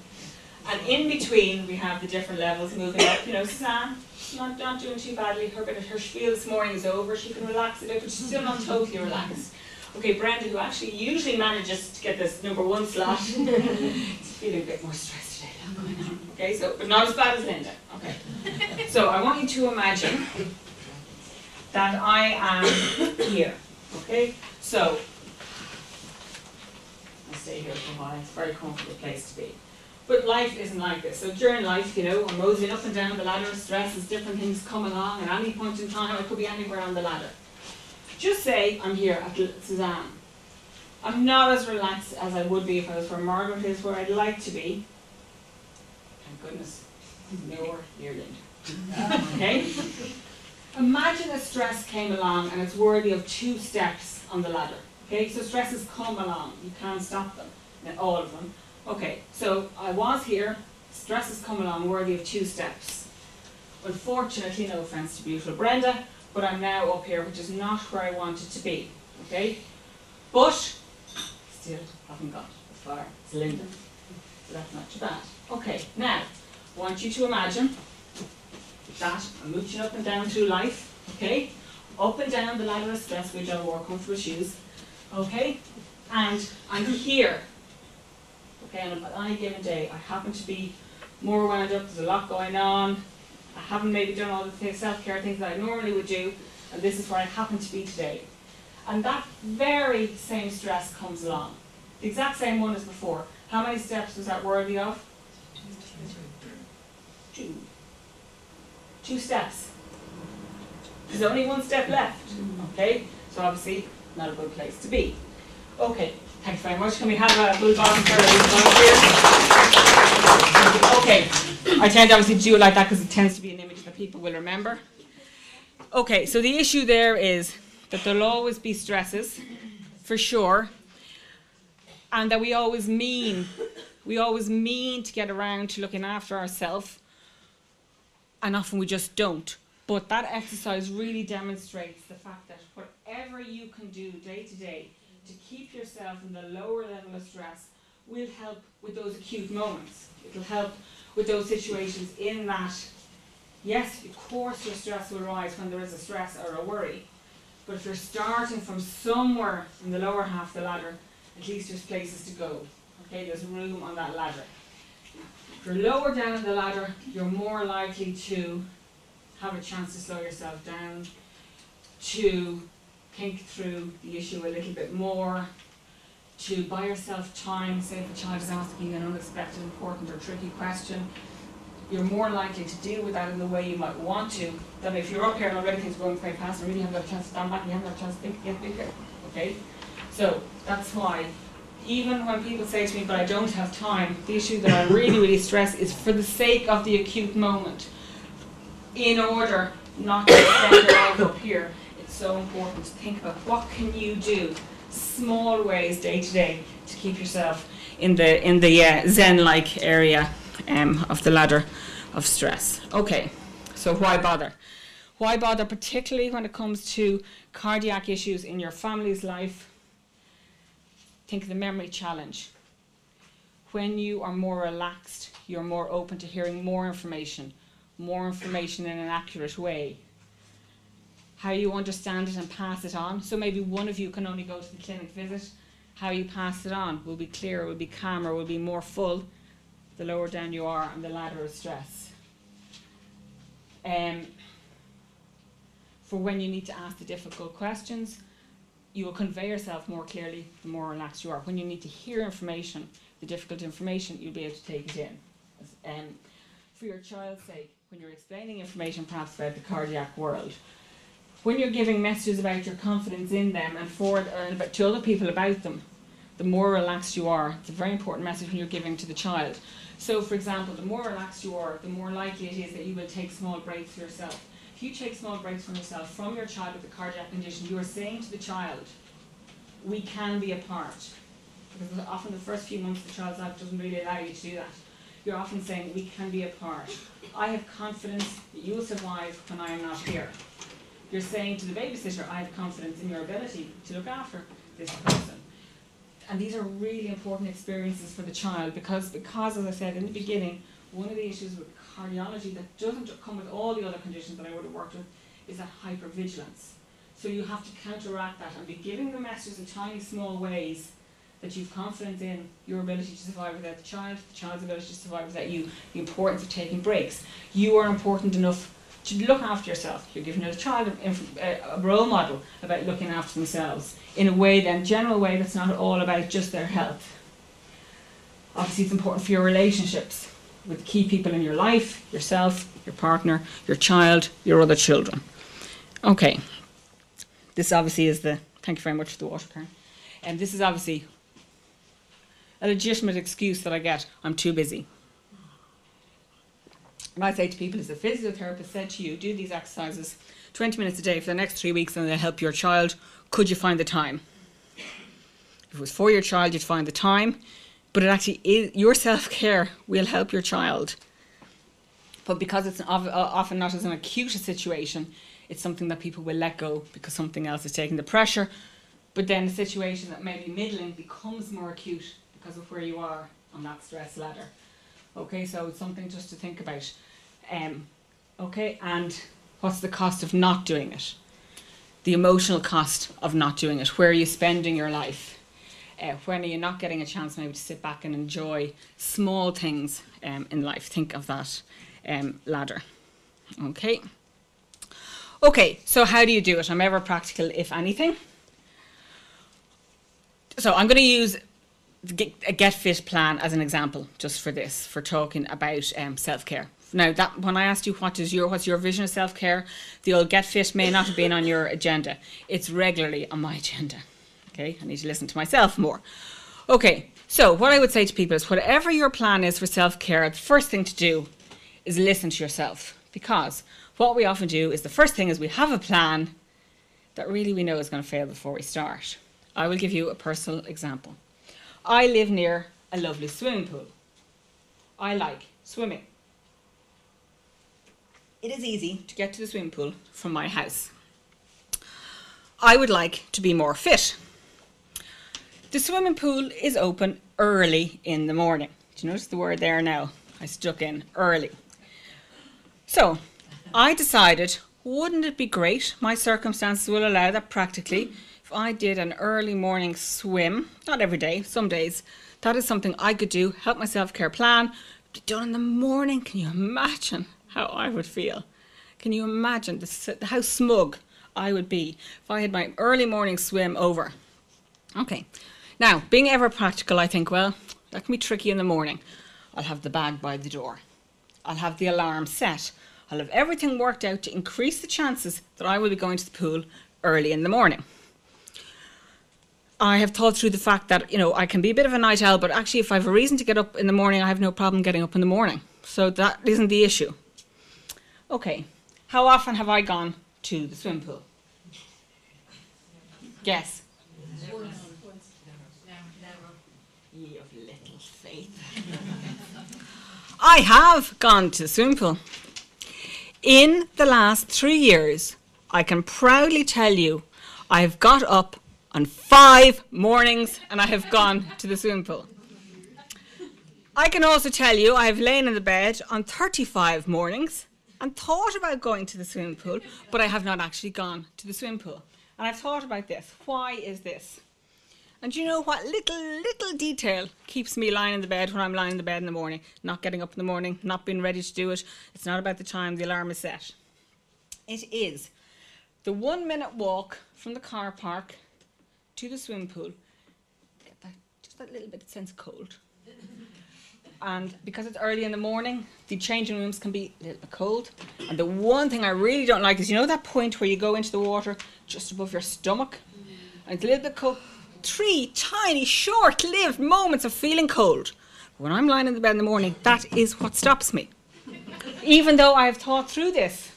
And in between, we have the different levels moving up. You know, Suzanne, not doing too badly. Her spiel this morning is over. She can relax a bit, but she's still not totally relaxed. Okay, Brenda, who actually usually manages to get this #1 slot, is feeling a bit more stressed today. A lot going on. Okay, so, but not as bad as Linda. Okay. So I want you to imagine that I am here. Okay, so I'll stay here for a while. It's a very comfortable place to be. But life isn't like this. So during life, you know, I'm moseying up and down the ladder of stress as different things come along. At any point in time, I could be anywhere on the ladder. Just say I'm here at Suzanne. I'm not as relaxed as I would be if I was where Margaret is, where I'd like to be. Thank goodness. Nowhere near Linda. Okay? Imagine a stress came along and it's worthy of 2 steps on the ladder. Okay? So stresses come along. You can't stop them. All of them. Okay, so I was here, stress has come along worthy of 2 steps. Unfortunately, no offence to beautiful Brenda, but I'm now up here, which is not where I wanted to be. Okay? But, still haven't got as far as Linda. So that's not too bad. Okay, now, I want you to imagine that I'm mooching up and down through life. Okay? Up and down the ladder of stress, which I wore comfortable shoes. Okay? And I'm here. Okay, and on any given day, I happen to be more wound up, there's a lot going on, I haven't maybe done all the self-care things that I normally would do, and this is where I happen to be today. And that very same stress comes along. The exact same one as before. How many steps was that worthy of? 2. 2 steps. There's only 1 step left. Okay, so obviously not a good place to be. Okay. Thanks very much. Can we have a full bottom for here? Okay. I tend to obviously do it like that because it tends to be an image that people will remember. Okay, so the issue there is that there'll always be stresses, for sure, and that we always mean to get around to looking after ourselves, and often we just don't. But that exercise really demonstrates the fact that whatever you can do day to day to keep yourself in the lower level of stress will help with those acute moments. It'll help with those situations in that, yes, of course your stress will rise when there is a stress or a worry, but if you're starting from somewhere in the lower half of the ladder, at least there's places to go. Okay, there's room on that ladder. If you're lower down the ladder, you're more likely to have a chance to slow yourself down, to think through the issue a little bit more, to buy yourself time. Say if a child is asking an unexpected, important or tricky question, you're more likely to deal with that in the way you might want to than if you're up here and already things are going quite fast and really haven't got a chance to stand back and you haven't got a chance to think, get bigger. Okay? So that's why even when people say to me, but I don't have time, the issue that I really, really stress is for the sake of the acute moment, in order not to spend your life up here. So important to think about what can you do, small ways day to day, to keep yourself in the Zen-like area of the ladder of stress. Okay, so why bother? Why bother, particularly when it comes to cardiac issues in your family's life? Think of the memory challenge. When you are more relaxed, you're more open to hearing more information in an accurate way. How you understand it and pass it on. So maybe one of you can only go to the clinic visit. How you pass it on will be clearer, will be calmer, will be more full the lower down you are on the ladder of stress. For when you need to ask the difficult questions, you will convey yourself more clearly the more relaxed you are. When you need to hear information, the difficult information, you'll be able to take it in. For your child's sake, when you're explaining information perhaps about the cardiac world, when you're giving messages about your confidence in them and to other people about them, the more relaxed you are. It's a very important message when you're giving to the child. So, for example, the more relaxed you are, the more likely it is that you will take small breaks for yourself. If you take small breaks from yourself, from your child with a cardiac condition, you are saying to the child, we can be apart. Because often the first few months of the child's life doesn't really allow you to do that. You're often saying, we can be apart. I have confidence that you will survive when I am not here. You're saying to the babysitter, I have confidence in your ability to look after this person. And these are really important experiences for the child because, as I said in the beginning, one of the issues with cardiology that doesn't come with all the other conditions that I would have worked with is that hypervigilance. So you have to counteract that and be giving the messages in tiny small ways that you've confidence in your ability to survive without the child's ability to survive without you, the importance of taking breaks. You are important enough to look after yourself. You're giving your child a role model about looking after themselves in a way, then general way, that's not all about just their health. Obviously it's important for your relationships with key people in your life, yourself, your partner, your child, your other children. Okay, this obviously is thank you very much for the water, Karen. And this is obviously a legitimate excuse that I get, I'm too busy. And I say to people, as a physiotherapist said to you, do these exercises 20 minutes a day for the next 3 weeks and they'll help your child. Could you find the time? If it was for your child, you'd find the time. But it actually is, your self-care will help your child. But because it's often not as an acute a situation, it's something that people will let go because something else is taking the pressure. But then the situation that may be middling becomes more acute because of where you are on that stress ladder. Okay, so it's something just to think about. Okay, and what's the cost of not doing it? The emotional cost of not doing it. Where are you spending your life? When are you not getting a chance maybe to sit back and enjoy small things in life? Think of that ladder. Okay. Okay, so how do you do it? I'm ever practical, if anything. So I'm going to use a Get Fit plan as an example, just for this, for talking about self-care. Now, that when I asked you what's your vision of self-care, the old Get Fit may not have been on your agenda. It's regularly on my agenda. Okay, I need to listen to myself more. Okay, so what I would say to people is whatever your plan is for self-care, the first thing to do is listen to yourself. Because what we often do is the first thing is we have a plan that really we know is going to fail before we start. I will give you a personal example. I live near a lovely swimming pool. I like swimming. It is easy to get to the swimming pool from my house. I would like to be more fit. The swimming pool is open early in the morning. Do you notice the word there now? I stuck in early. So I decided, wouldn't it be great, my circumstances will allow that practically, if I did an early morning swim, not every day, some days, that is something I could do, help my self-care plan, be done in the morning. Can you imagine how I would feel? Can you imagine how smug I would be if I had my early morning swim over? Okay, now, being ever practical, I think, well, that can be tricky in the morning. I'll have the bag by the door. I'll have the alarm set. I'll have everything worked out to increase the chances that I will be going to the pool early in the morning. I have thought through the fact that, you know, I can be a bit of a night owl, but actually if I have a reason to get up in the morning, I have no problem getting up in the morning. So that isn't the issue. Okay, how often have I gone to the swim pool? Guess. Ye of little faith. I have gone to the swimming pool. In the last 3 years, I can proudly tell you, I have got up on 5 mornings and I have gone to the swimming pool. I can also tell you I have lain in the bed on 35 mornings and thought about going to the swimming pool, but I have not actually gone to the swimming pool. And I've thought about this. Why is this? And do you know what little detail keeps me lying in the bed when I'm lying in the bed in the morning, not getting up in the morning, not being ready to do it? It's not about the time the alarm is set. It is the 1 minute walk from the car park to the swimming pool. Just that little bit of sense of cold. And because it's early in the morning, the changing rooms can be a little bit cold. And the one thing I really don't like is, you know that point where you go into the water just above your stomach? And it's a little bit cold. 3 tiny, short-lived moments of feeling cold. When I'm lying in the bed in the morning, that is what stops me. Even though I have thought through this.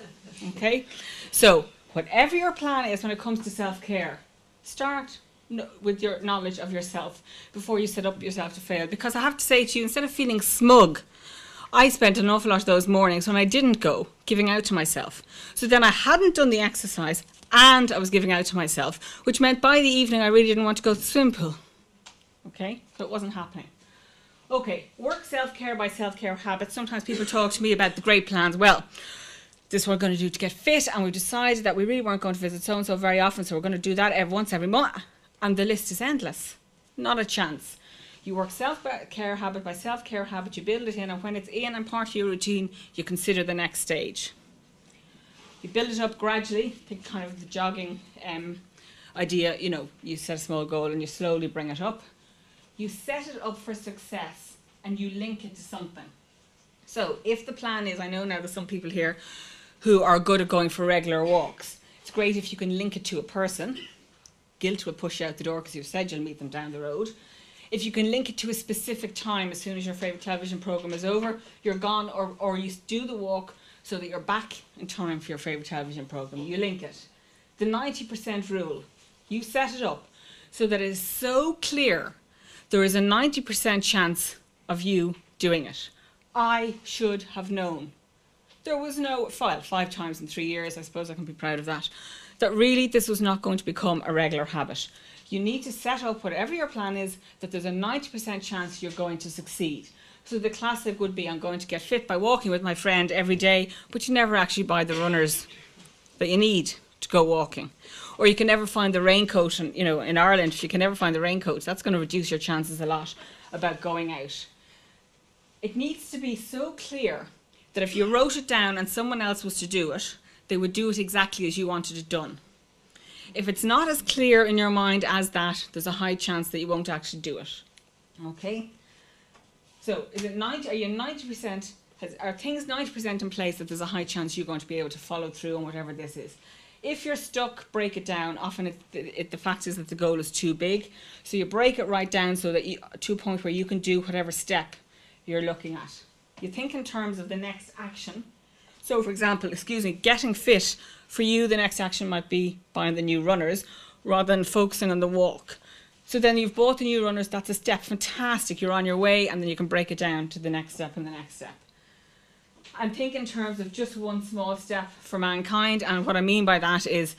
Okay? So, whatever your plan is when it comes to self-care, start with your knowledge of yourself before you set up yourself to fail. Because I have to say to you, instead of feeling smug, I spent an awful lot of those mornings when I didn't go, giving out to myself. So then I hadn't done the exercise and I was giving out to myself, which meant by the evening I really didn't want to go to the swimming pool. Okay? So it wasn't happening. Okay, work self-care by self-care habits. Sometimes people talk to me about the great plans. Well, this is what we're going to do to get fit, and we decided that we really weren't going to visit so-and-so very often, so we're going to do that once every month. And the list is endless. Not a chance. You work self-care habit by self-care habit, you build it in, and when it's in and part of your routine, you consider the next stage. You build it up gradually. Think kind of the jogging idea, you know, you set a small goal and you slowly bring it up. You set it up for success and you link it to something. So if the plan is, I know now there's some people here who are good at going for regular walks. It's great if you can link it to a person. Guilt will push you out the door because you've said you'll meet them down the road. If you can link it to a specific time, as soon as your favourite television programme is over, you're gone, or you do the walk so that you're back in time for your favourite television programme. You link it. The 90% rule, you set it up so that it is so clear there is a 90% chance of you doing it. I should have known. There was no, 5 times in 3 years, I suppose I can be proud of that, that really this was not going to become a regular habit. You need to set up whatever your plan is, that there's a 90% chance you're going to succeed. So the classic would be, I'm going to get fit by walking with my friend every day, but you never actually buy the runners that you need to go walking. Or you can never find the raincoat, and you know, in Ireland, if you can never find the raincoat, that's going to reduce your chances a lot about going out. It needs to be so clear that if you wrote it down and someone else was to do it, they would do it exactly as you wanted it done. If it's not as clear in your mind as that, there's a high chance that you won't actually do it. Okay? So is it 90? Are you 90%? Are things 90% in place that there's a high chance you're going to be able to follow through on whatever this is? If you're stuck, break it down. Often the fact is that the goal is too big. So you break it right down so that to a point where you can do whatever step you're looking at. You think in terms of the next action. So for example, getting fit, for you the next action might be buying the new runners rather than focusing on the walk. So then you've bought the new runners, that's a step, fantastic, you're on your way, and then you can break it down to the next step and the next step. And think in terms of just one small step for mankind, and what I mean by that is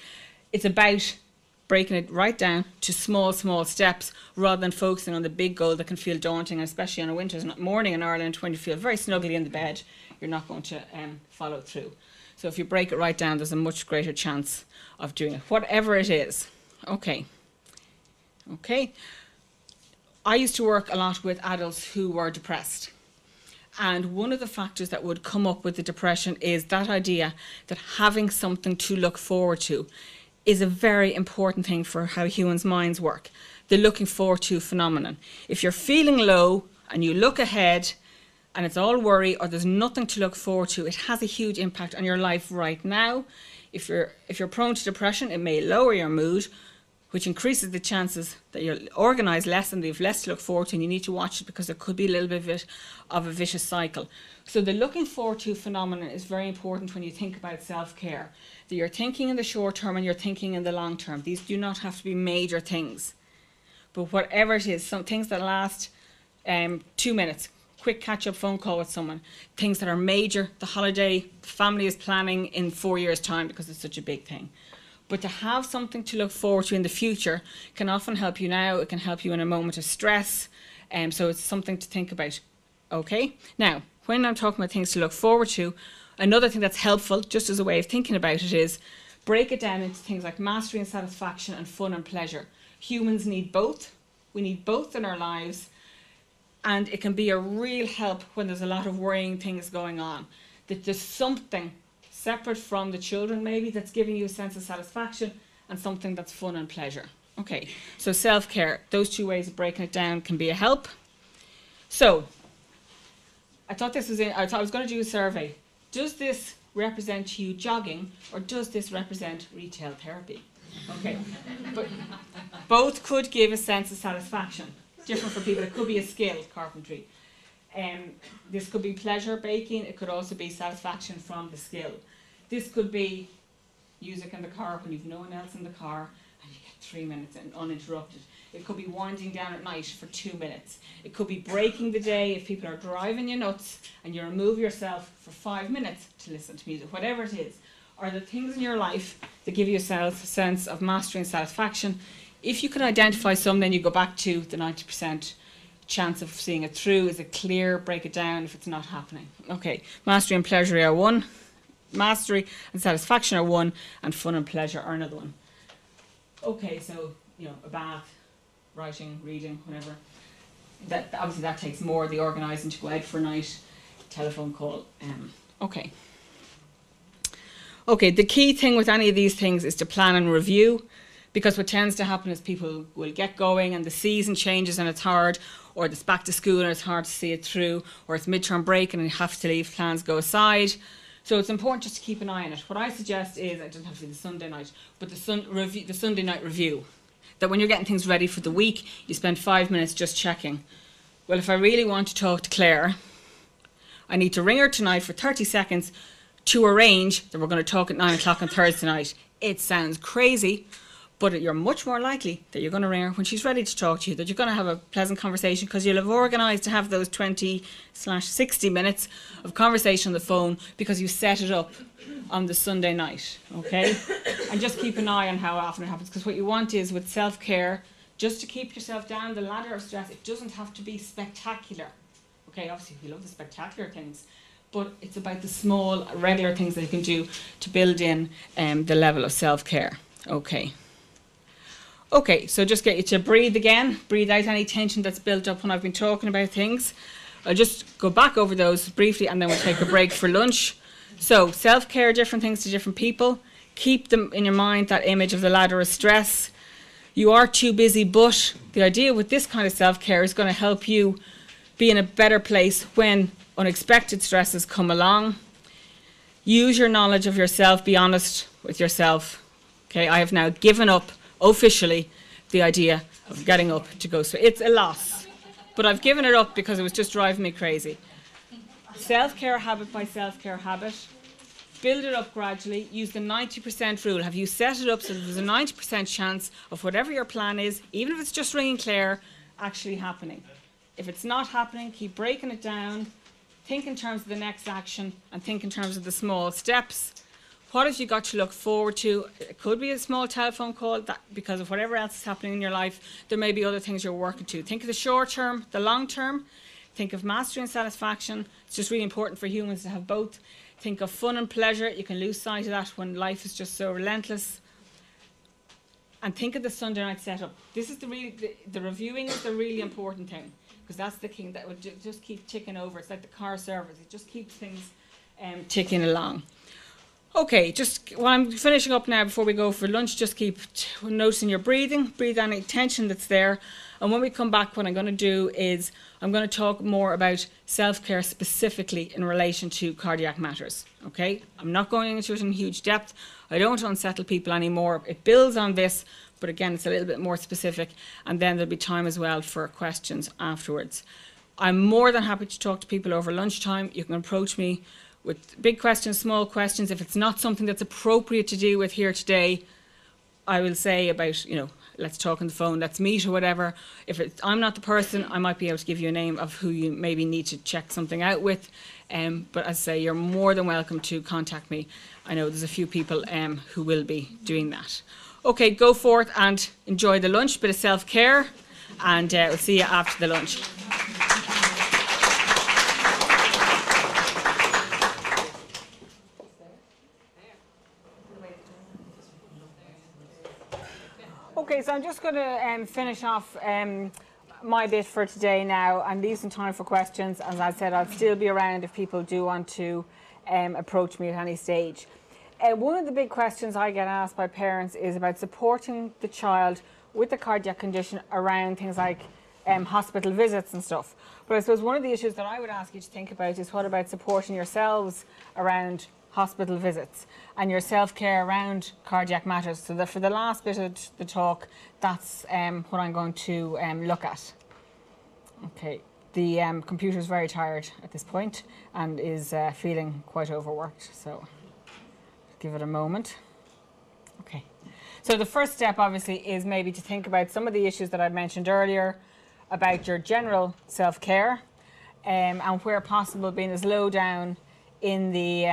it's about breaking it right down to small steps rather than focusing on the big goal that can feel daunting, especially on a winter's morning in Ireland when you feel very snugly in the bed, you're not going to follow through. So if you break it right down, there's a much greater chance of doing it, whatever it is. Okay. I used to work a lot with adults who were depressed. And one of the factors that would come up with the depression is that idea that having something to look forward to is a very important thing for how humans' minds work. The looking forward to phenomenon. If you're feeling low and you look ahead and it's all worry or there's nothing to look forward to, it has a huge impact on your life right now. If you're prone to depression, it may lower your mood, which increases the chances that you'll organise less and you have less to look forward to, and you need to watch it because there could be a little bit of a vicious cycle. So the looking forward to phenomenon is very important when you think about self-care. That you're thinking in the short term and you're thinking in the long term. These do not have to be major things. But whatever it is, some things that last 2 minutes, quick catch-up phone call with someone, things that are major, the holiday, the family is planning in 4 years' time because it's such a big thing. But to have something to look forward to in the future can often help you now. It can help you in a moment of stress. So it's something to think about. Okay? Now, when I'm talking about things to look forward to, another thing that's helpful, just as a way of thinking about it, is break it down into things like mastery and satisfaction and fun and pleasure. Humans need both. We need both in our lives. And it can be a real help when there's a lot of worrying things going on. That there's something separate from the children maybe that's giving you a sense of satisfaction and something that's fun and pleasure. Okay, so self-care, those 2 ways of breaking it down can be a help. So, I thought I was going to do a survey. Does this represent to you jogging, or does this represent retail therapy? Okay, but both could give a sense of satisfaction. Different for people. It could be a skill, carpentry. This could be pleasure, baking. It could also be satisfaction from the skill. This could be music in the car when you've no one else in the car and you get 3 minutes and uninterrupted. It could be winding down at night for 2 minutes. It could be breaking the day if people are driving you nuts and you remove yourself for 5 minutes to listen to music, whatever it is. Are the things in your life that give you a sense of mastery and satisfaction. If you can identify some, then you go back to the 90% chance of seeing it through. Is it clear? Break it down if it's not happening. Okay, mastery and pleasure are one. Mastery and satisfaction are one, and fun and pleasure are another one. Okay, so, a bath, writing, reading, whatever. Obviously that takes more, the organising to go out for a night, telephone call. Okay. Okay, the key thing with any of these things is to plan and review, because what tends to happen is people will get going and the season changes and it's hard, or it's back to school and it's hard to see it through, or it's midterm break and you have to leave, plans go aside. So it's important just to keep an eye on it. What I suggest is, I don't have to do the Sunday night, but the Sunday night review. That when you're getting things ready for the week, you spend 5 minutes just checking. Well, if I really want to talk to Claire, I need to ring her tonight for 30 seconds to arrange that we're going to talk at 9 o'clock on Thursday night. It sounds crazy, but you're much more likely that you're going to ring her when she's ready to talk to you, that you're going to have a pleasant conversation because you'll have organised to have those 20/60 minutes of conversation on the phone because you set it up on the Sunday night, okay? And just keep an eye on how often it happens, because what you want is, with self-care, just to keep yourself down the ladder of stress. It doesn't have to be spectacular. Okay, obviously we love the spectacular things, but it's about the small, regular things that you can do to build in the level of self-care. Okay. Okay, so just get you to breathe again. Breathe out any tension that's built up when I've been talking about things. I'll just go back over those briefly and then we'll take a break for lunch. So, self-care, different things to different people. Keep them in your mind, that image of the ladder of stress. You are too busy, but the idea with this kind of self-care is going to help you be in a better place when unexpected stresses come along. Use your knowledge of yourself, be honest with yourself. Okay, I have now given up officially the idea of getting up to go swim. It's a loss, but I've given it up because it was just driving me crazy. Self-care habit by self-care habit. Build it up gradually. Use the 90% rule. Have you set it up so that there's a 90% chance of whatever your plan is, even if it's just ringing Claire, actually happening? If it's not happening, keep breaking it down. Think in terms of the next action and think in terms of the small steps. What have you got to look forward to? It could be a small telephone call that, because of whatever else is happening in your life. There may be other things you're working to. Think of the short term, the long term. Think of mastery and satisfaction. It's just really important for humans to have both. Think of fun and pleasure. You can lose sight of that when life is just so relentless. And think of the Sunday night setup. This is the reviewing is the really important thing, because that's the thing that would just keep ticking over. It's like the car service. It just keeps things ticking along. Okay, just while I'm finishing up now before we go for lunch, just keep noticing your breathing. Breathe any tension that's there. And when we come back, what I'm going to do is I'm going to talk more about self-care specifically in relation to cardiac matters. Okay, I'm not going into it in huge depth. I don't want to unsettle people anymore. It builds on this, but again, it's a little bit more specific. And then there'll be time as well for questions afterwards. I'm more than happy to talk to people over lunchtime. You can approach me with big questions, small questions. If it's not something that's appropriate to deal with here today, I will say about, let's talk on the phone, let's meet or whatever. If I'm not the person, I might be able to give you a name of who you maybe need to check something out with. But as I say, you're more than welcome to contact me. I know there's a few people who will be doing that. Okay, go forth and enjoy the lunch, bit of self-care, and we'll see you after the lunch. Okay, so I'm just going to finish off my bit for today now and leave some time for questions. As I said, I'll still be around if people do want to approach me at any stage. One of the big questions I get asked by parents is about supporting the child with a cardiac condition around things like hospital visits and stuff. But I suppose one of the issues that I would ask you to think about is, what about supporting yourselves around hospital visits and your self-care around cardiac matters. So that for the last bit of the talk, that's what I'm going to look at. Okay, the computer is very tired at this point and is feeling quite overworked, so give it a moment. Okay, so the first step obviously is maybe to think about some of the issues that I mentioned earlier about your general self-care and where possible being as low down in the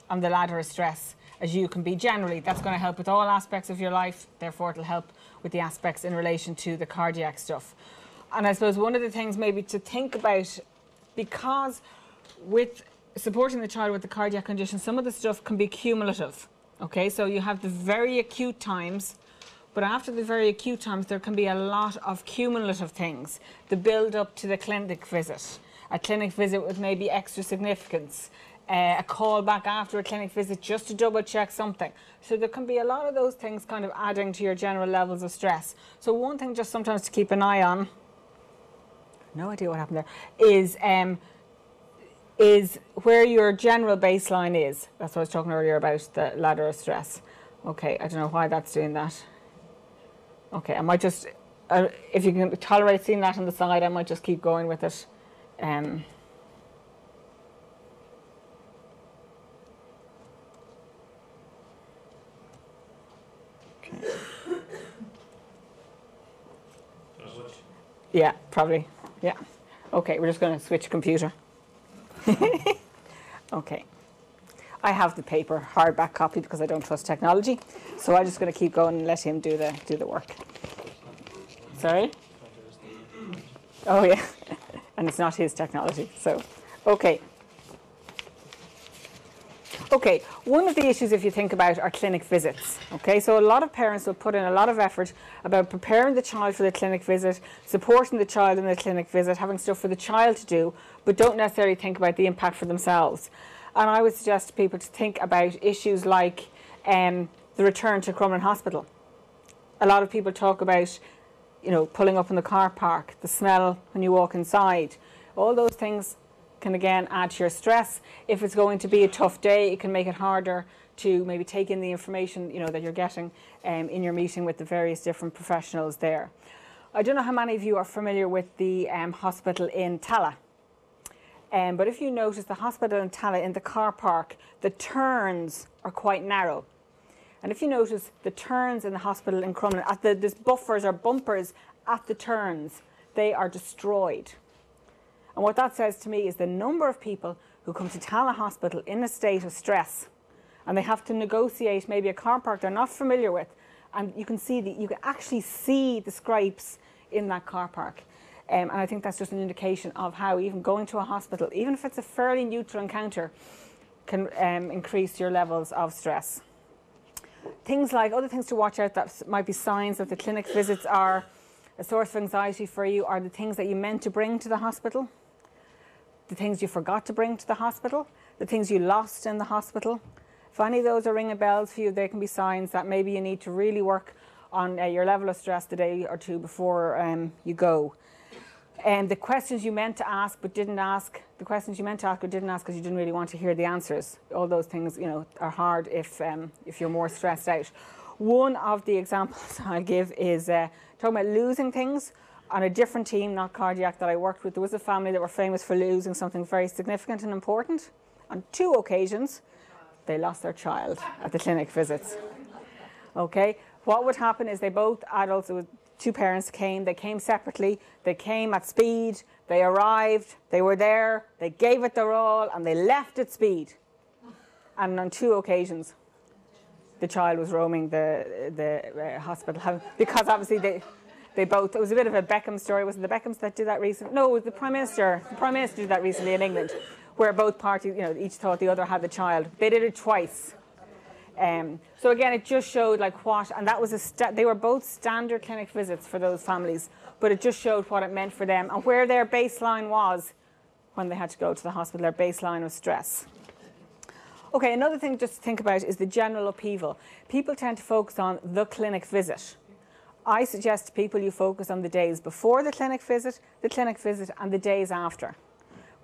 on the ladder of stress as you can be generally. That's going to help with all aspects of your life, therefore it'll help with the aspects in relation to the cardiac stuff. And I suppose one of the things maybe to think about, because with supporting the child with the cardiac condition, some of the stuff can be cumulative. Okay, so you have the very acute times, but after the very acute times there can be a lot of cumulative things. The build up to the clinic visit, a clinic visit with maybe extra significance, a call back after a clinic visit just to double check something. So there can be a lot of those things kind of adding to your general levels of stress. So one thing just sometimes to keep an eye on, no idea what happened there, is where your general baseline is. That's what I was talking earlier about, the ladder of stress. Okay, I don't know why that's doing that. Okay, I might just, if you can tolerate seeing that on the side, I might just keep going with it. Yeah, probably. Yeah. Okay, we're just going to switch computer. Okay. I have the paper hardback copy because I don't trust technology, so I'm just going to keep going and let him do the work. Sorry? Oh yeah, and it's not his technology. So, okay. Okay, one of the issues, if you think about, are clinic visits. Okay, so a lot of parents will put in a lot of effort about preparing the child for the clinic visit, supporting the child in the clinic visit, having stuff for the child to do, but don't necessarily think about the impact for themselves. And I would suggest to people to think about issues like the return to Crumlin Hospital. A lot of people talk about, you know, pulling up in the car park, the smell when you walk inside, all those things can again add to your stress. If it's going to be a tough day, it can make it harder to maybe take in the information, you know, that you're getting in your meeting with the various different professionals there. I don't know how many of you are familiar with the hospital in Tala, but if you notice the hospital in Tala, in the car park, the turns are quite narrow. And if you notice the turns in the hospital in Crumlin, there's buffers or bumpers at the turns, they are destroyed. And what that says to me is the number of people who come to Tala Hospital in a state of stress, and they have to negotiate maybe a car park they're not familiar with, and you can actually see the scrapes in that car park. And I think that's just an indication of how even going to a hospital, even if it's a fairly neutral encounter, can increase your levels of stress. Things like, other things to watch out that might be signs that the clinic visits are a source of anxiety for you are the things that you meant to bring to the hospital, the things you forgot to bring to the hospital, the things you lost in the hospital. If any of those are ringing bells for you, they can be signs that maybe you need to really work on your level of stress the day or two before you go. And the questions you meant to ask but didn't ask, the questions you meant to ask or didn't ask because you didn't really want to hear the answers. All those things, you know, are hard if you're more stressed out. One of the examples I'll give is talking about losing things. On a different team, not cardiac, that I worked with, there was a family that were famous for losing something very significant and important. On 2 occasions, they lost their child at the clinic visits. Okay, what would happen is they both adults, it was 2 parents came, they came separately, they came at speed, they arrived, they were there, they gave it their all, and they left at speed. And on 2 occasions, the child was roaming the hospital, because obviously they both, it was a bit of a Beckham story. Was it the Beckhams that did that recently? No, it was the Prime Minister. The Prime Minister did that recently in England, where both parties, you know, each thought the other had the child. They did it twice. So again, it just showed like what, and that was they were both standard clinic visits for those families, but it just showed what it meant for them and where their baseline was when they had to go to the hospital, their baseline of stress. Okay, another thing just to think about is the general upheaval. People tend to focus on the clinic visit. I suggest to people you focus on the days before the clinic visit, and the days after.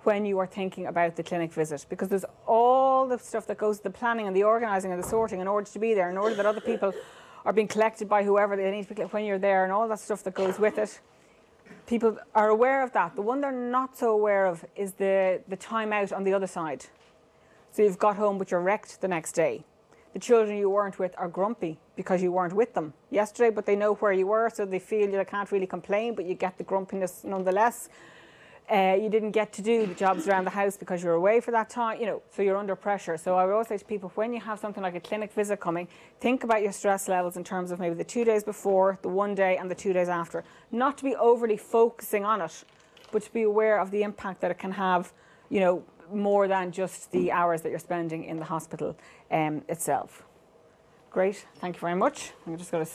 when you are thinking about the clinic visit, because there's all the stuff that goes to the planning and the organising and the sorting in order to be there, in order that other people are being collected by whoever they need to be when you're there, and all that stuff that goes with it. People are aware of that. The one they're not so aware of is the time out on the other side. So you've got home but you're wrecked the next day. The children you weren't with are grumpy because you weren't with them yesterday, but they know where you were, so they feel you can't really complain, but you get the grumpiness nonetheless. You didn't get to do the jobs around the house because you're away for that time, so you're under pressure. So I would always say to people, when you have something like a clinic visit coming, think about your stress levels in terms of maybe the 2 days before, the 1 day and the 2 days after. Not to be overly focusing on it, but to be aware of the impact that it can have, more than just the hours that you're spending in the hospital itself. Great, thank you very much. I'm just going to,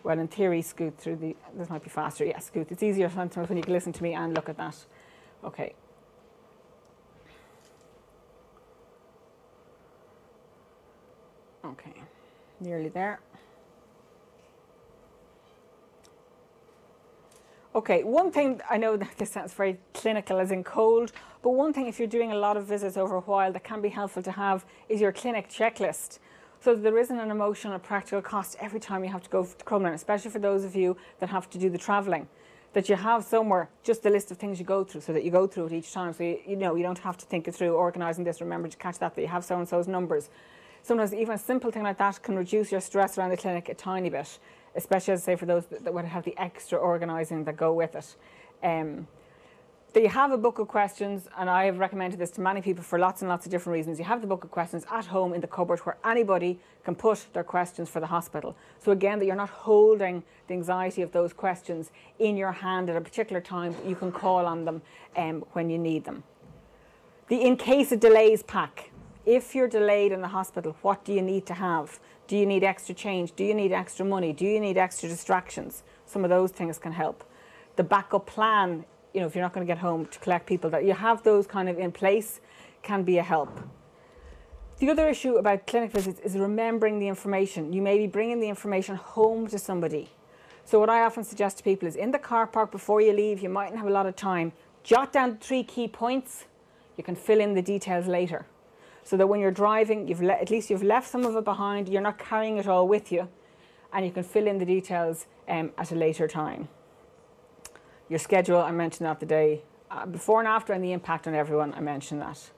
well, in theory, scoot through this might be faster. Yeah, scoot. It's easier sometimes when you can listen to me and look at that. Okay. Okay, nearly there. Okay, one thing, I know that this sounds very clinical as in cold, but one thing if you're doing a lot of visits over a while that can be helpful to have is your clinic checklist. So there isn't an emotional or practical cost every time you have to go to Crumlin, especially for those of you that have to do the travelling, that you have somewhere just the list of things you go through so that you go through it each time. So you don't have to think it through, organising this, remember to catch that you have so-and-so's numbers. Sometimes even a simple thing like that can reduce your stress around the clinic a tiny bit, especially, as I say, for those that would have the extra organising that go with it. You have a book of questions, and I have recommended this to many people for lots and lots of different reasons. You have the book of questions at home in the cupboard where anybody can put their questions for the hospital. So again, that you're not holding the anxiety of those questions in your hand at a particular time, you can call on them when you need them. The in case of delays pack. If you're delayed in the hospital, what do you need to have? Do you need extra change? Do you need extra money? Do you need extra distractions? Some of those things can help. The backup plan, if you're not going to get home to collect people, that you have those kind of in place can be a help. The other issue about clinic visits is remembering the information. You may be bringing the information home to somebody. So what I often suggest to people is in the car park before you leave, you mightn't have a lot of time. Jot down 3 key points. You can fill in the details later. So that when you're driving, at least you've left some of it behind, you're not carrying it all with you, and you can fill in the details at a later time. Your schedule, I mentioned that the day before and after, and the impact on everyone, I mentioned that.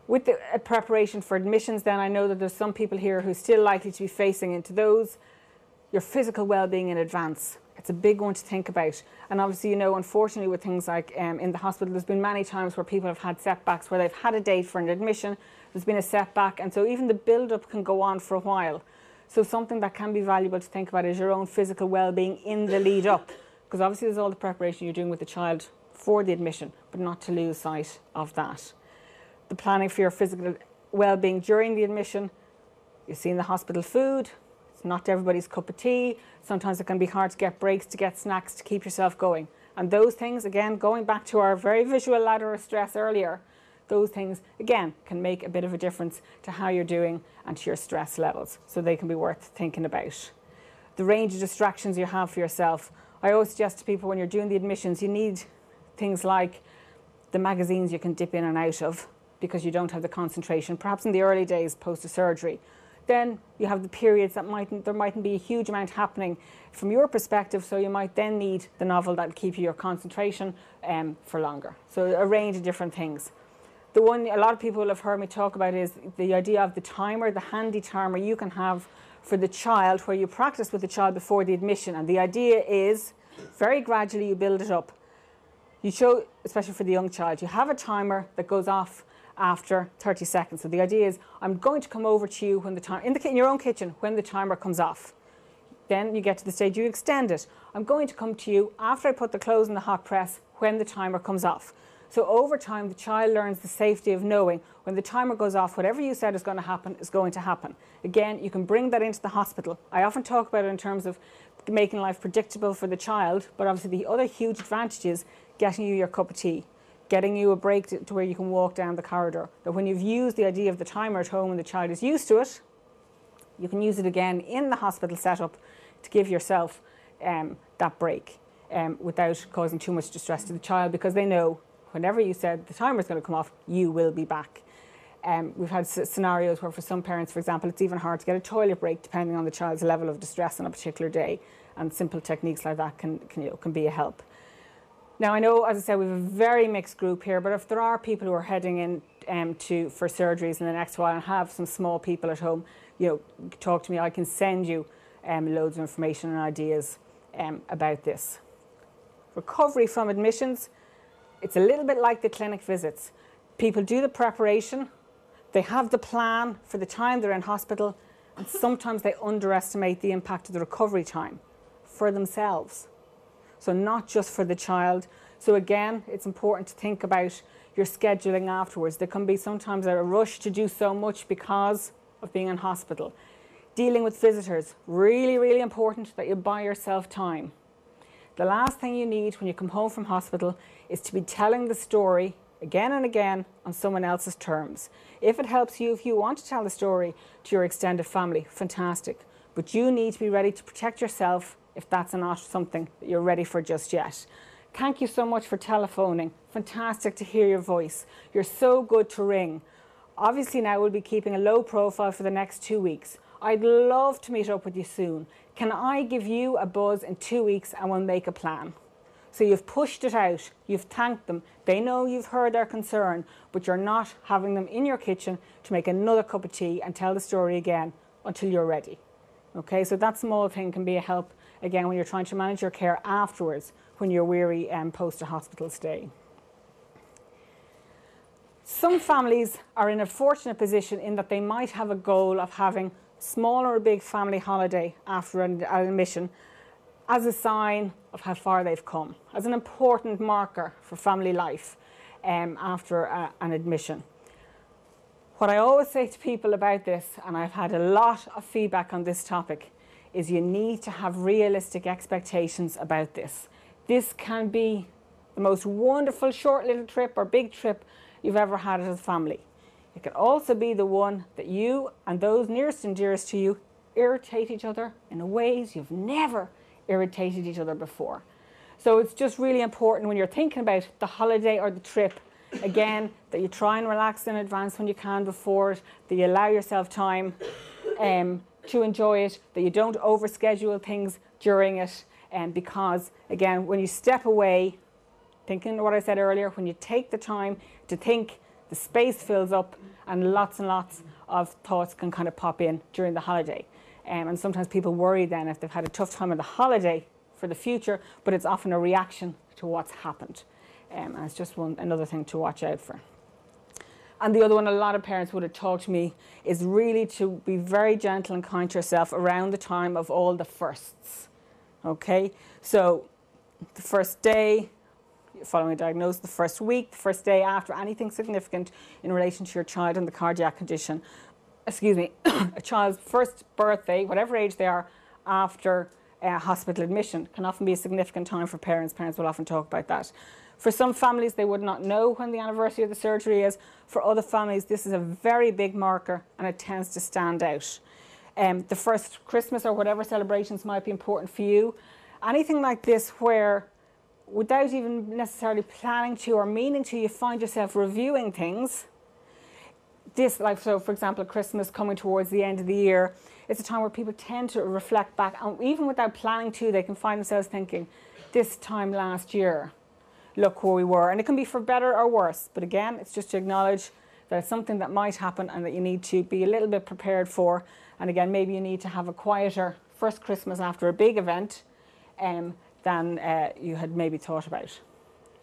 With the preparation for admissions then, I know that there's some people here who are still likely to be facing into those. Your physical well-being in advance. It's a big one to think about. And obviously, unfortunately with things like in the hospital, there's been many times where people have had setbacks, where they've had a date for an admission, there's been a setback, and so even the build-up can go on for a while. So something that can be valuable to think about is your own physical well-being in the lead up, because obviously there's all the preparation you're doing with the child for the admission, but not to lose sight of that. The planning for your physical well-being during the admission. You've seen the hospital food. It's not everybody's cup of tea. Sometimes it can be hard to get breaks, to get snacks, to keep yourself going. And those things, again, going back to our very visual ladder of stress earlier, those things, again, can make a bit of a difference to how you're doing and to your stress levels. So they can be worth thinking about. The range of distractions you have for yourself. I always suggest to people when you're doing the admissions, you need things like the magazines you can dip in and out of because you don't have the concentration, perhaps in the early days post a surgery. Then you have the periods that there mightn't be a huge amount happening from your perspective, so you might then need the novel that'll keep you your concentration for longer. So a range of different things. The one a lot of people will have heard me talk about is the idea of the timer, the handy timer you can have for the child, where you practice with the child before the admission. And the idea is very gradually you build it up. You show, especially for the young child, you have a timer that goes off after 30 seconds. So the idea is, I'm going to come over to you when the time in your own kitchen when the timer comes off. Then you get to the stage you extend it. I'm going to come to you after I put the clothes in the hot press when the timer comes off. So over time, the child learns the safety of knowing when the timer goes off, whatever you said is going to happen is going to happen. Again, you can bring that into the hospital. I often talk about it in terms of making life predictable for the child, but obviously the other huge advantage is getting you your cup of tea, getting you a break to where you can walk down the corridor. That when you've used the idea of the timer at home and the child is used to it, you can use it again in the hospital setup to give yourself that break without causing too much distress to the child, because they know whenever you said the timer's going to come off, you will be back. We've had scenarios where for some parents, for example, it's even hard to get a toilet break depending on the child's level of distress on a particular day, and simple techniques like that can be a help. Now, I know, as I said, we have a very mixed group here, but if there are people who are heading in for surgeries in the next while and have some small people at home, talk to me. I can send you loads of information and ideas about this. Recovery from admissions, it's a little bit like the clinic visits. People do the preparation, they have the plan for the time they're in hospital, and sometimes they underestimate the impact of the recovery time for themselves. So not just for the child. So again, it's important to think about your scheduling afterwards. There can be sometimes a rush to do so much because of being in hospital. Dealing with visitors, really, really important that you buy yourself time. The last thing you need when you come home from hospital is to be telling the story again and again on someone else's terms. If it helps you, if you want to tell the story to your extended family, fantastic. But you need to be ready to protect yourself if that's not something that you're ready for just yet. Thank you so much for telephoning. Fantastic to hear your voice. You're so good to ring. Obviously now we'll be keeping a low profile for the next 2 weeks. I'd love to meet up with you soon. Can I give you a buzz in 2 weeks and we'll make a plan? So you've pushed it out, you've thanked them, they know you've heard their concern, but you're not having them in your kitchen to make another cup of tea and tell the story again until you're ready. Okay, so that small thing can be a help, again, when you're trying to manage your care afterwards, when you're weary post a hospital stay. Some families are in a fortunate position in that they might have a goal of having small or a big family holiday after an admission as a sign of how far they've come, as an important marker for family life after an admission. What I always say to people about this, and I've had a lot of feedback on this topic, is you need to have realistic expectations about this. This can be the most wonderful short little trip or big trip you've ever had as a family. It can also be the one that you and those nearest and dearest to you irritate each other in ways you've never irritated each other before. So it's just really important when you're thinking about the holiday or the trip, again, that you try and relax in advance when you can before it, that you allow yourself time to enjoy it, that you don't overschedule things during it, because, again, when you step away, thinking what I said earlier, when you take the time to think, the space fills up and lots of thoughts can kind of pop in during the holiday. And sometimes people worry then if they've had a tough time on the holiday for the future, but it's often a reaction to what's happened. And it's just another thing to watch out for. And the other one a lot of parents would have taught me is really to be very gentle and kind to yourself around the time of all the firsts. Okay, so the first day following a diagnosis, the first week, the first day after anything significant in relation to your child and the cardiac condition, a child's first birthday, whatever age they are, after hospital admission can often be a significant time for parents. Parents will often talk about that. For some families, they would not know when the anniversary of the surgery is. For other families, this is a very big marker and it tends to stand out. The first Christmas or whatever celebrations might be important for you. Anything like this where, without even necessarily planning to or meaning to, you find yourself reviewing things. This, like, so for example, Christmas coming towards the end of the year, it's a time where people tend to reflect back, and even without planning to, they can find themselves thinking, this time last year, look where we were. And it can be for better or worse, but again, it's just to acknowledge that it's something that might happen and that you need to be a little bit prepared for. And again, maybe you need to have a quieter first Christmas after a big event than you had maybe thought about,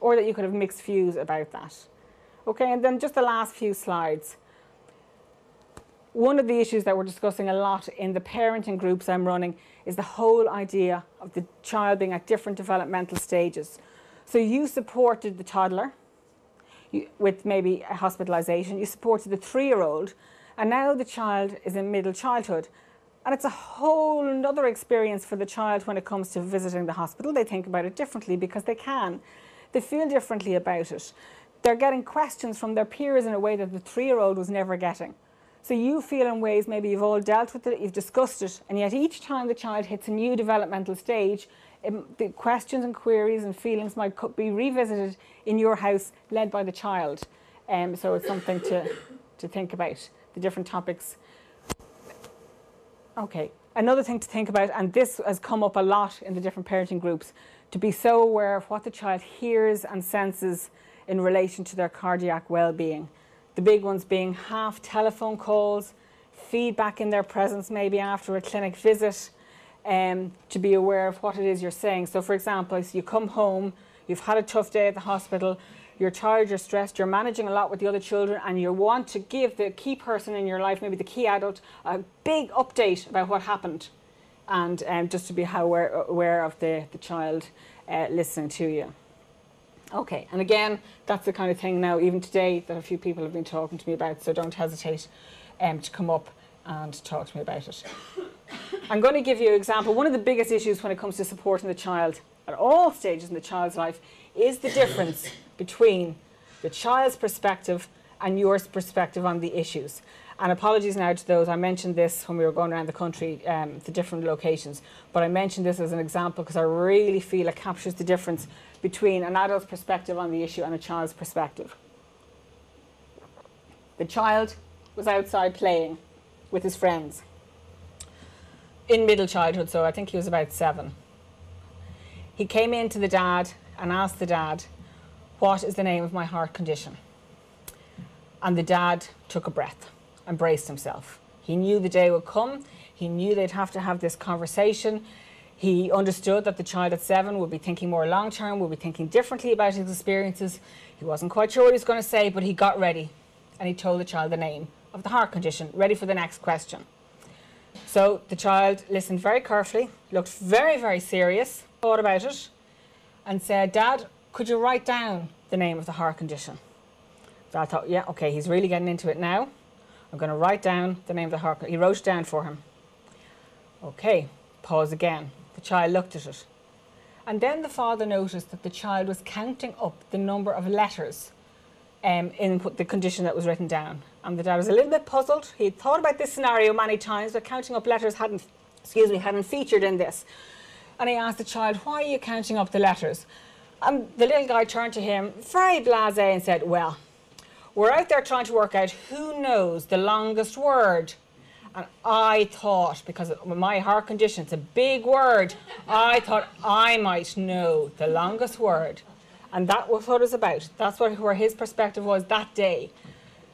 or that you could have mixed views about that. Okay, and then just the last few slides. One of the issues that we're discussing a lot in the parenting groups I'm running is the whole idea of the child being at different developmental stages. So you supported the toddler with maybe a hospitalisation, you supported the 3-year-old, and now the child is in middle childhood. And it's a whole another experience for the child when it comes to visiting the hospital. They think about it differently because they can. They feel differently about it. They're getting questions from their peers in a way that the 3-year-old was never getting. So you feel in ways maybe you've all dealt with it, you've discussed it, and yet each time the child hits a new developmental stage, the questions and queries and feelings might be revisited in your house, led by the child. So it's something to think about, the different topics. Okay, another thing to think about, and this has come up a lot in the different parenting groups, to be so aware of what the child hears and senses in relation to their cardiac well-being. The big ones being half telephone calls, feedback in their presence maybe after a clinic visit, to be aware of what it is you're saying. So for example, you come home, you've had a tough day at the hospital, you're tired, you're stressed, you're managing a lot with the other children, and you want to give the key person in your life, maybe the key adult, a big update about what happened, and just to be aware of the child listening to you. Okay, and again, that's the kind of thing now, even today, that a few people have been talking to me about, so don't hesitate to come up and talk to me about it. I'm going to give you an example. One of the biggest issues when it comes to supporting the child at all stages in the child's life is the difference between the child's perspective and your perspective on the issues. And apologies now to those, I mentioned this when we were going around the country, the different locations, but I mentioned this as an example because I really feel it captures the difference between an adult's perspective on the issue and a child's perspective. The child was outside playing with his friends in middle childhood, so I think he was about 7. He came in to the dad and asked the dad, "What is the name of my heart condition?" And the dad took a breath and braced himself. He knew the day would come. He knew they'd have to have this conversation. He understood that the child at 7 would be thinking more long term, would be thinking differently about his experiences. He wasn't quite sure what he was going to say, but he got ready and he told the child the name of the heart condition, ready for the next question. So the child listened very carefully, looked very, very serious, thought about it, and said, "Dad, could you write down the name of the heart condition?" Dad thought, yeah, okay, he's really getting into it now. I'm going to write down the name of the heart condition. He wrote it down for him. Okay, pause again. The child looked at it. And then the father noticed that the child was counting up the number of letters in the condition that was written down. And the dad was a little bit puzzled. He'd thought about this scenario many times, but counting up letters hadn't featured in this. And he asked the child, "Why are you counting up the letters?" And the little guy turned to him, very blasé, and said, "Well, we're out there trying to work out who knows the longest word. And I thought, because of my heart condition, it's a big word, I thought I might know the longest word." And that was what it was about. That's where his perspective was that day.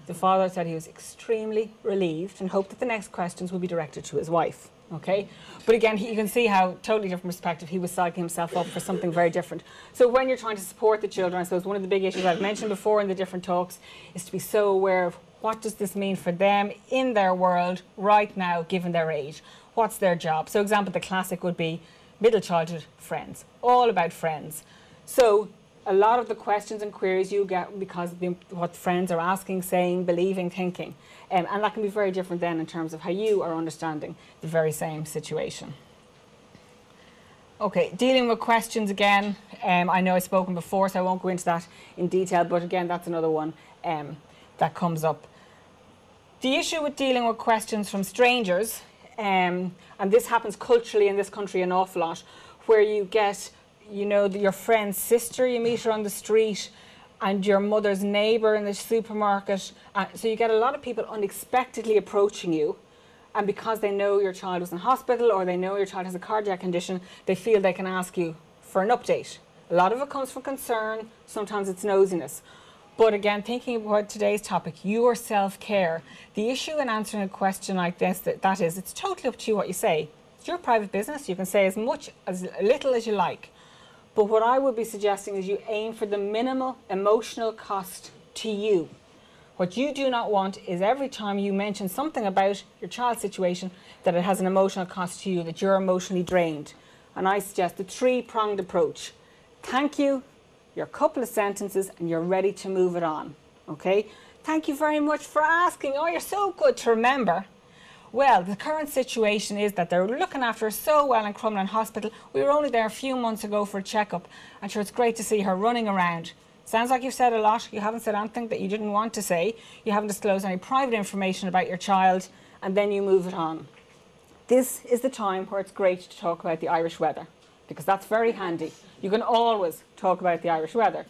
The father said he was extremely relieved and hoped that the next questions would be directed to his wife. Okay, but again, you can see how totally different perspective. He was psyching himself up for something very different. So when you're trying to support the children, I suppose one of the big issues I've mentioned before in the different talks is to be so aware of what does this mean for them in their world right now, given their age. What's their job? So example, the classic would be middle childhood, friends, all about friends. So a lot of the questions and queries you get because of what friends are asking, saying, believing, thinking. And that can be very different then in terms of how you are understanding the very same situation. Okay, dealing with questions again. I know I've spoken before, so I won't go into that in detail, but again, that's another one that comes up. The issue with dealing with questions from strangers, and this happens culturally in this country an awful lot, where you get, you know, your friend's sister, you meet her on the street, and your mother's neighbour in the supermarket. So you get a lot of people unexpectedly approaching you, and because they know your child was in hospital or they know your child has a cardiac condition, they feel they can ask you for an update. A lot of it comes from concern, sometimes it's nosiness. But again, thinking about today's topic, your self-care, the issue in answering a question like this, that is, it's totally up to you what you say. It's your private business, you can say as little as you like. But what I would be suggesting is you aim for the minimal emotional cost to you. What you do not want is every time you mention something about your child's situation that it has an emotional cost to you, that you're emotionally drained. And I suggest the 3-pronged approach. Thank you, your couple of sentences, and you're ready to move it on. Okay? Thank you very much for asking. Oh, you're so good to remember. Well, the current situation is that they're looking after her so well in Crumlin Hospital. We were only there a few months ago for a checkup, and sure, it's great to see her running around. Sounds like you've said a lot. You haven't said anything that you didn't want to say. You haven't disclosed any private information about your child, and then you move it on. This is the time where it's great to talk about the Irish weather. because that's very handy. You can always talk about the Irish weather.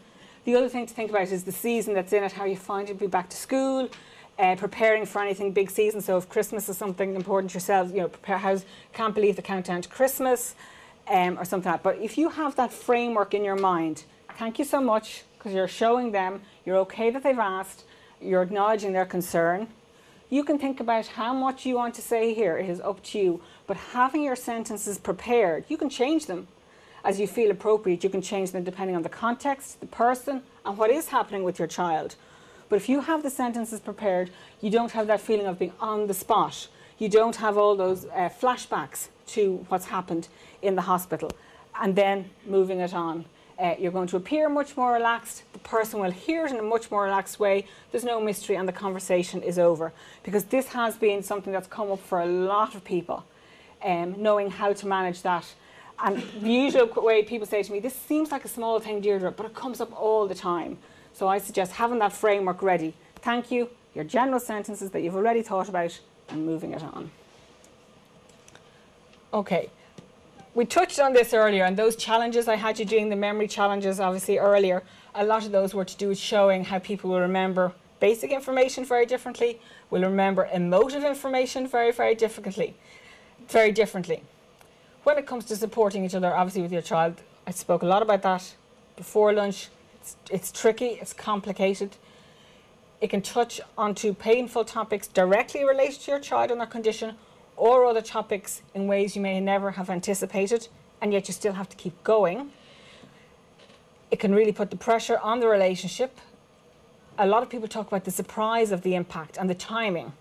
The other thing to think about is the season that's in it, how you find it to be back to school, preparing for anything big season. So if Christmas is something important yourselves, you know, can't believe the countdown to Christmas, or something like that. But if you have that framework in your mind, thank you so much, because you're showing them you're okay that they've asked, you're acknowledging their concern. You can think about how much you want to say here. It is up to you. But having your sentences prepared, you can change them as you feel appropriate. You can change them depending on the context, the person, and what is happening with your child. But if you have the sentences prepared, you don't have that feeling of being on the spot. You don't have all those flashbacks to what's happened in the hospital. And then moving it on. You're going to appear much more relaxed. The person will hear it in a much more relaxed way. There's no mystery, and the conversation is over. Because this has been something that's come up for a lot of people, knowing how to manage that. And the usual way people say to me, this seems like a small thing, Deirdre, but it comes up all the time. So I suggest having that framework ready. Thank you, your general sentences that you've already thought about, and moving it on. Okay. We touched on this earlier, and those challenges I had you doing, the memory challenges obviously earlier, a lot of those were to do with showing how people will remember basic information very differently, will remember emotive information very, very differently. When it comes to supporting each other, obviously with your child, I spoke a lot about that before lunch. It's tricky, it's complicated. It can touch onto painful topics directly related to your child and their condition, or other topics in ways you may never have anticipated, and yet you still have to keep going. It can really put the pressure on the relationship. A lot of people talk about the surprise of the impact and the timing,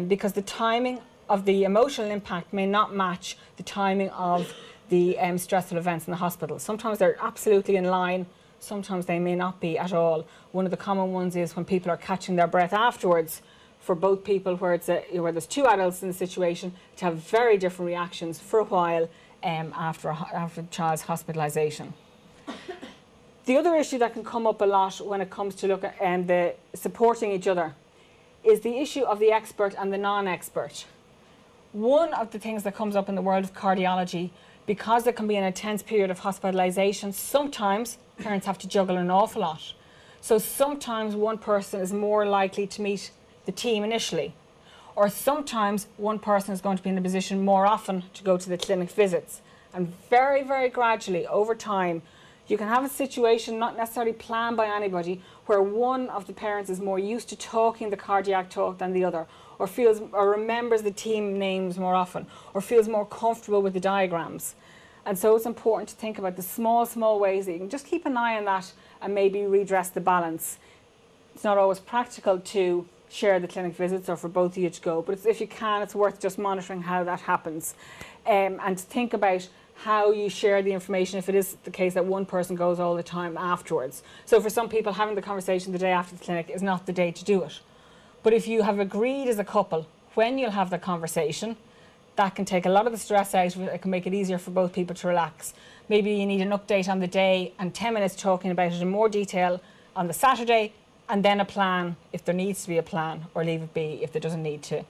because the timing of the emotional impact may not match the timing of the stressful events in the hospital. Sometimes they're absolutely in line, sometimes they may not be at all. One of the common ones is when people are catching their breath afterwards, for both people where there's two adults in the situation, to have very different reactions for a while after the child's hospitalisation. The other issue that can come up a lot when it comes to look at the supporting each other is the issue of the expert and the non-expert. One of the things that comes up in the world of cardiology, because there can be an intense period of hospitalisation, sometimes parents have to juggle an awful lot. So sometimes one person is more likely to meet the team initially, or sometimes one person is going to be in a position more often to go to the clinic visits. And very, very gradually over time, you can have a situation not necessarily planned by anybody where one of the parents is more used to talking the cardiac talk than the other, or feels or remembers the team names more often, or feels more comfortable with the diagrams. And so it's important to think about the small ways that you can just keep an eye on that and maybe redress the balance. It's not always practical to share the clinic visits or for both of you to go, but if you can, it's worth just monitoring how that happens, and to think about how you share the information if it is the case that one person goes all the time afterwards. So for some people, having the conversation the day after the clinic is not the day to do it. But if you have agreed as a couple when you'll have the conversation, that can take a lot of the stress out. It can make it easier for both people to relax. Maybe you need an update on the day and 10 minutes talking about it in more detail on the Saturday, and then a plan if there needs to be a plan, or leave it be if there doesn't need to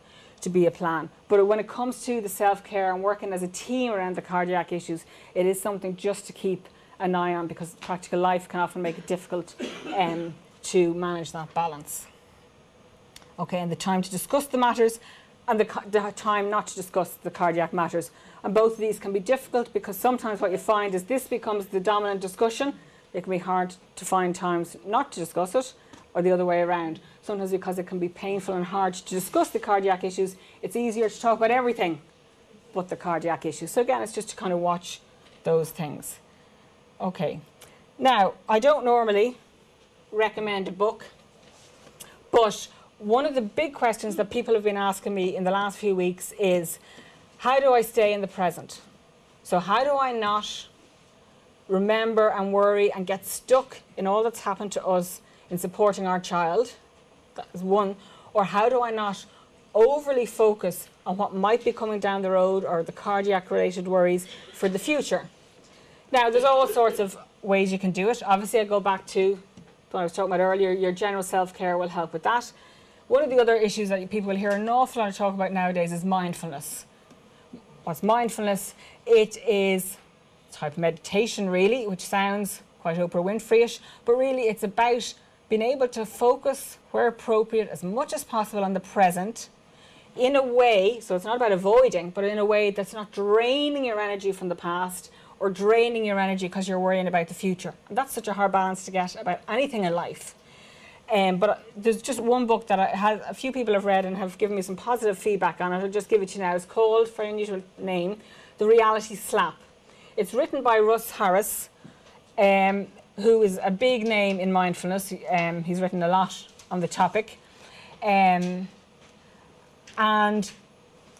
be a plan. But when it comes to the self-care and working as a team around the cardiac issues, it is something just to keep an eye on, because practical life can often make it difficult to manage that balance. Okay, and the time to discuss the matters and the time not to discuss the cardiac matters. And both of these can be difficult, because sometimes what you find is this becomes the dominant discussion. It can be hard to find times not to discuss it, or the other way around. Sometimes because it can be painful and hard to discuss the cardiac issues, it's easier to talk about everything but the cardiac issues. So again, it's just to kind of watch those things. Okay. Now, I don't normally recommend a book, but one of the big questions that people have been asking me in the last few weeks is, how do I stay in the present? So how do I not remember and worry and get stuck in all that's happened to us in supporting our child? That is one. Or how do I not overly focus on what might be coming down the road, or the cardiac related worries for the future? Now, there's all sorts of ways you can do it. Obviously, I go back to what I was talking about earlier. Your general self-care will help with that. One of the other issues that people will hear an awful lot of talk about nowadays is mindfulness. What's mindfulness? It is type of meditation really, which sounds quite Oprah Winfrey-ish, but really it's about being able to focus where appropriate as much as possible on the present in a way, so it's not about avoiding, but in a way that's not draining your energy from the past or draining your energy because you're worrying about the future. And that's such a hard balance to get about anything in life. But there's just one book that a few people have read and have given me some positive feedback on it. I'll just give it to you now. It's called, very unusual name, The Reality Slap. It's written by Russ Harris, who is a big name in mindfulness. He's written a lot on the topic. And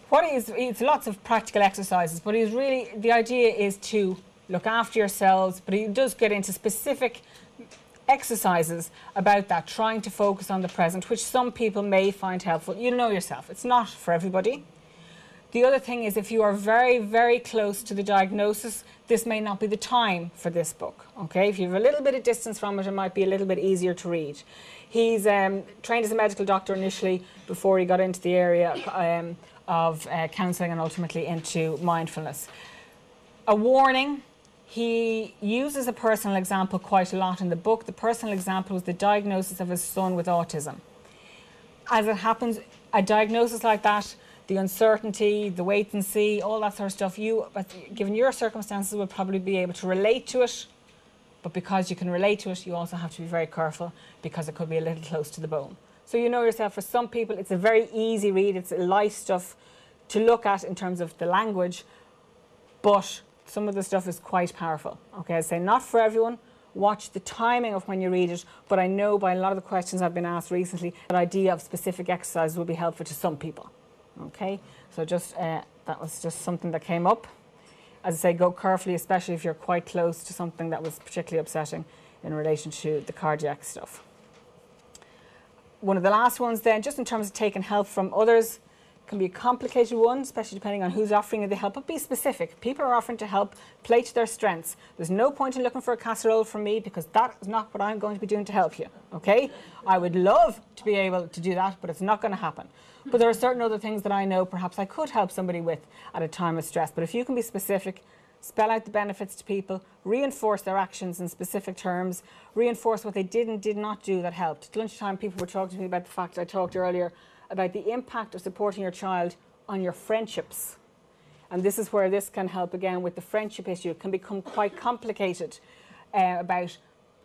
what it's lots of practical exercises, but he's really, the idea is to look after yourselves, but he does get into specific exercises about that, trying to focus on the present, which some people may find helpful. You know yourself, it's not for everybody. The other thing is, if you are very, very close to the diagnosis, this may not be the time for this book. Okay, if you have a little bit of distance from it, it might be a little bit easier to read. He's trained as a medical doctor initially before he got into the area of counselling and ultimately into mindfulness. A warning. He uses a personal example quite a lot in the book. The personal example was the diagnosis of his son with autism. As it happens, a diagnosis like that, the uncertainty, the wait and see, all that sort of stuff, given your circumstances, will probably be able to relate to it. But because you can relate to it, you also have to be very careful because it could be a little close to the bone. So you know yourself, for some people, it's a very easy read. It's light stuff to look at in terms of the language, but some of the stuff is quite powerful. Okay, I'd say not for everyone. Watch the timing of when you read it, but I know by a lot of the questions I've been asked recently, that idea of specific exercise will be helpful to some people. Okay, so just that was just something that came up. As I say, go carefully, especially if you're quite close to something that was particularly upsetting in relation to the cardiac stuff. One of the last ones then, just in terms of taking help from others, can be a complicated one, especially depending on who's offering you the help, but be specific. People are offering to help, play to their strengths. There's no point in looking for a casserole from me because that is not what I'm going to be doing to help you, okay? I would love to be able to do that, but it's not going to happen. But there are certain other things that I know perhaps I could help somebody with at a time of stress. But if you can be specific, spell out the benefits to people, reinforce their actions in specific terms, reinforce what they did and did not do that helped. At lunchtime, people were talking to me about the fact I talked earlier about the impact of supporting your child on your friendships. And this is where this can help again with the friendship issue. It can become quite complicated about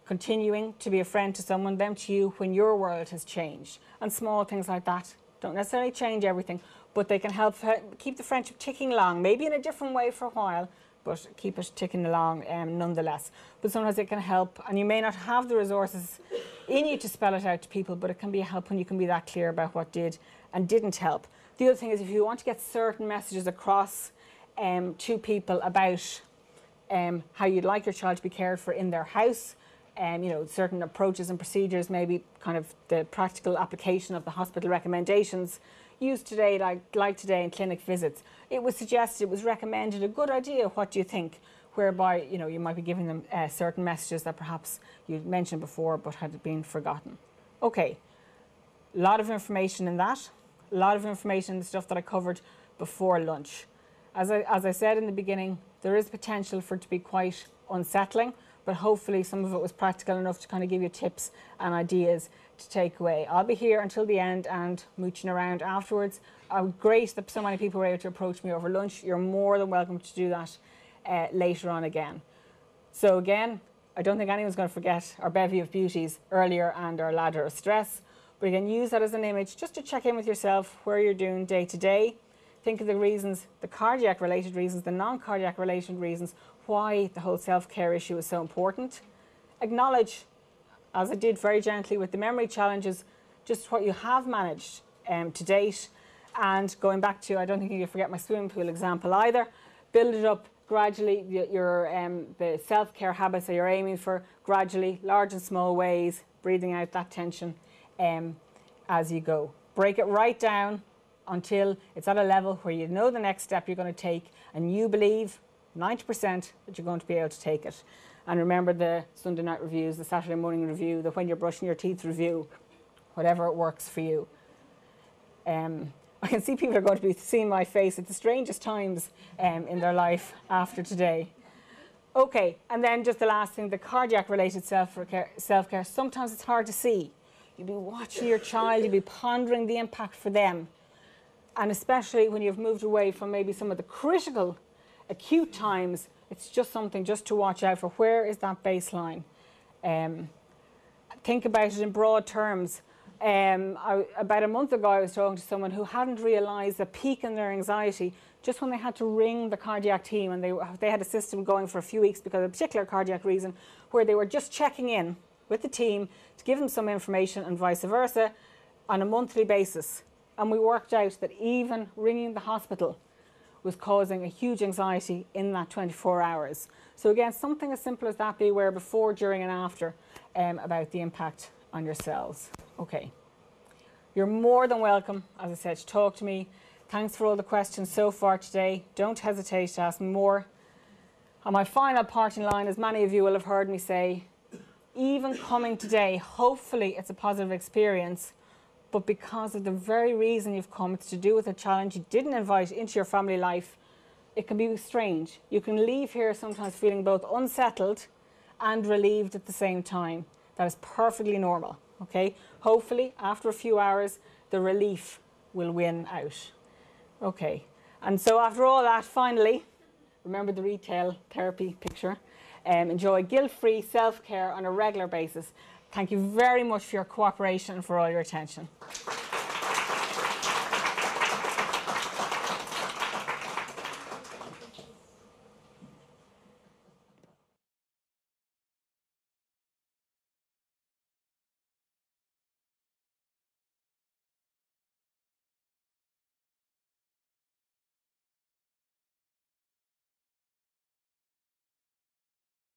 continuing to be a friend to someone, them to you, when your world has changed. And small things like that don't necessarily change everything, but they can help keep the friendship ticking along, maybe in a different way for a while, but keep it ticking along nonetheless. But sometimes it can help, and you may not have the resources in you to spell it out to people, but it can be a help when you can be that clear about what did and didn't help. The other thing is, if you want to get certain messages across to people about how you'd like your child to be cared for in their house, you know, certain approaches and procedures, maybe kind of the practical application of the hospital recommendations used today, like today in clinic visits. It was suggested, it was recommended, a good idea, what do you think? Whereby, you know, you might be giving them certain messages that perhaps you mentioned before but had been forgotten. Okay, a lot of information in that, a lot of information in the stuff that I covered before lunch. As I said in the beginning, there is potential for it to be quite unsettling, but hopefully some of it was practical enough to kind of give you tips and ideas to take away. I'll be here until the end and mooching around afterwards. Great that so many people were able to approach me over lunch. You're more than welcome to do that later on again. So again, I don't think anyone's going to forget our bevy of beauties earlier and our ladder of stress. But again, use that as an image just to check in with yourself, where you're doing day to day. Think of the reasons, the cardiac related reasons, the non-cardiac related reasons, why the whole self-care issue is so important. Acknowledge, as I did very gently with the memory challenges, just what you have managed to date. And going back to, I don't think you can forget my swimming pool example either, build it up gradually, the self-care habits that you're aiming for, gradually, large and small ways, breathing out that tension as you go. Break it right down until it's at a level where you know the next step you're going to take and you believe 90% that you're going to be able to take it. And remember the Sunday night reviews, the Saturday morning review, the when you're brushing your teeth review, whatever it works for you. I can see people are going to be seeing my face at the strangest times in their life after today. Okay, and then just the last thing, the cardiac-related self-care. Sometimes it's hard to see. You'll be watching your child, you'll be pondering the impact for them. And especially when you've moved away from maybe some of the critical, acute times, it's just something just to watch out for. Where is that baseline? Think about it in broad terms. About a month ago, I was talking to someone who hadn't realised the peak in their anxiety just when they had to ring the cardiac team, and they had a system going for a few weeks because of a particular cardiac reason, where they were just checking in with the team to give them some information and vice versa on a monthly basis. And we worked out that even ringing the hospital was causing a huge anxiety in that 24 hours. So again, something as simple as that, be aware before, during and after about the impact on yourselves. Okay. You're more than welcome, as I said, to talk to me. Thanks for all the questions so far today. Don't hesitate to ask more. And my final parting line, as many of you will have heard me say, even coming today, hopefully it's a positive experience, but because of the very reason you've come, it's to do with a challenge you didn't invite into your family life, it can be strange. You can leave here sometimes feeling both unsettled and relieved at the same time. That is perfectly normal, okay? Hopefully, after a few hours, the relief will win out. Okay, and so after all that, finally, remember the retail therapy picture. Enjoy guilt-free self-care on a regular basis. Thank you very much for your cooperation and for all your attention.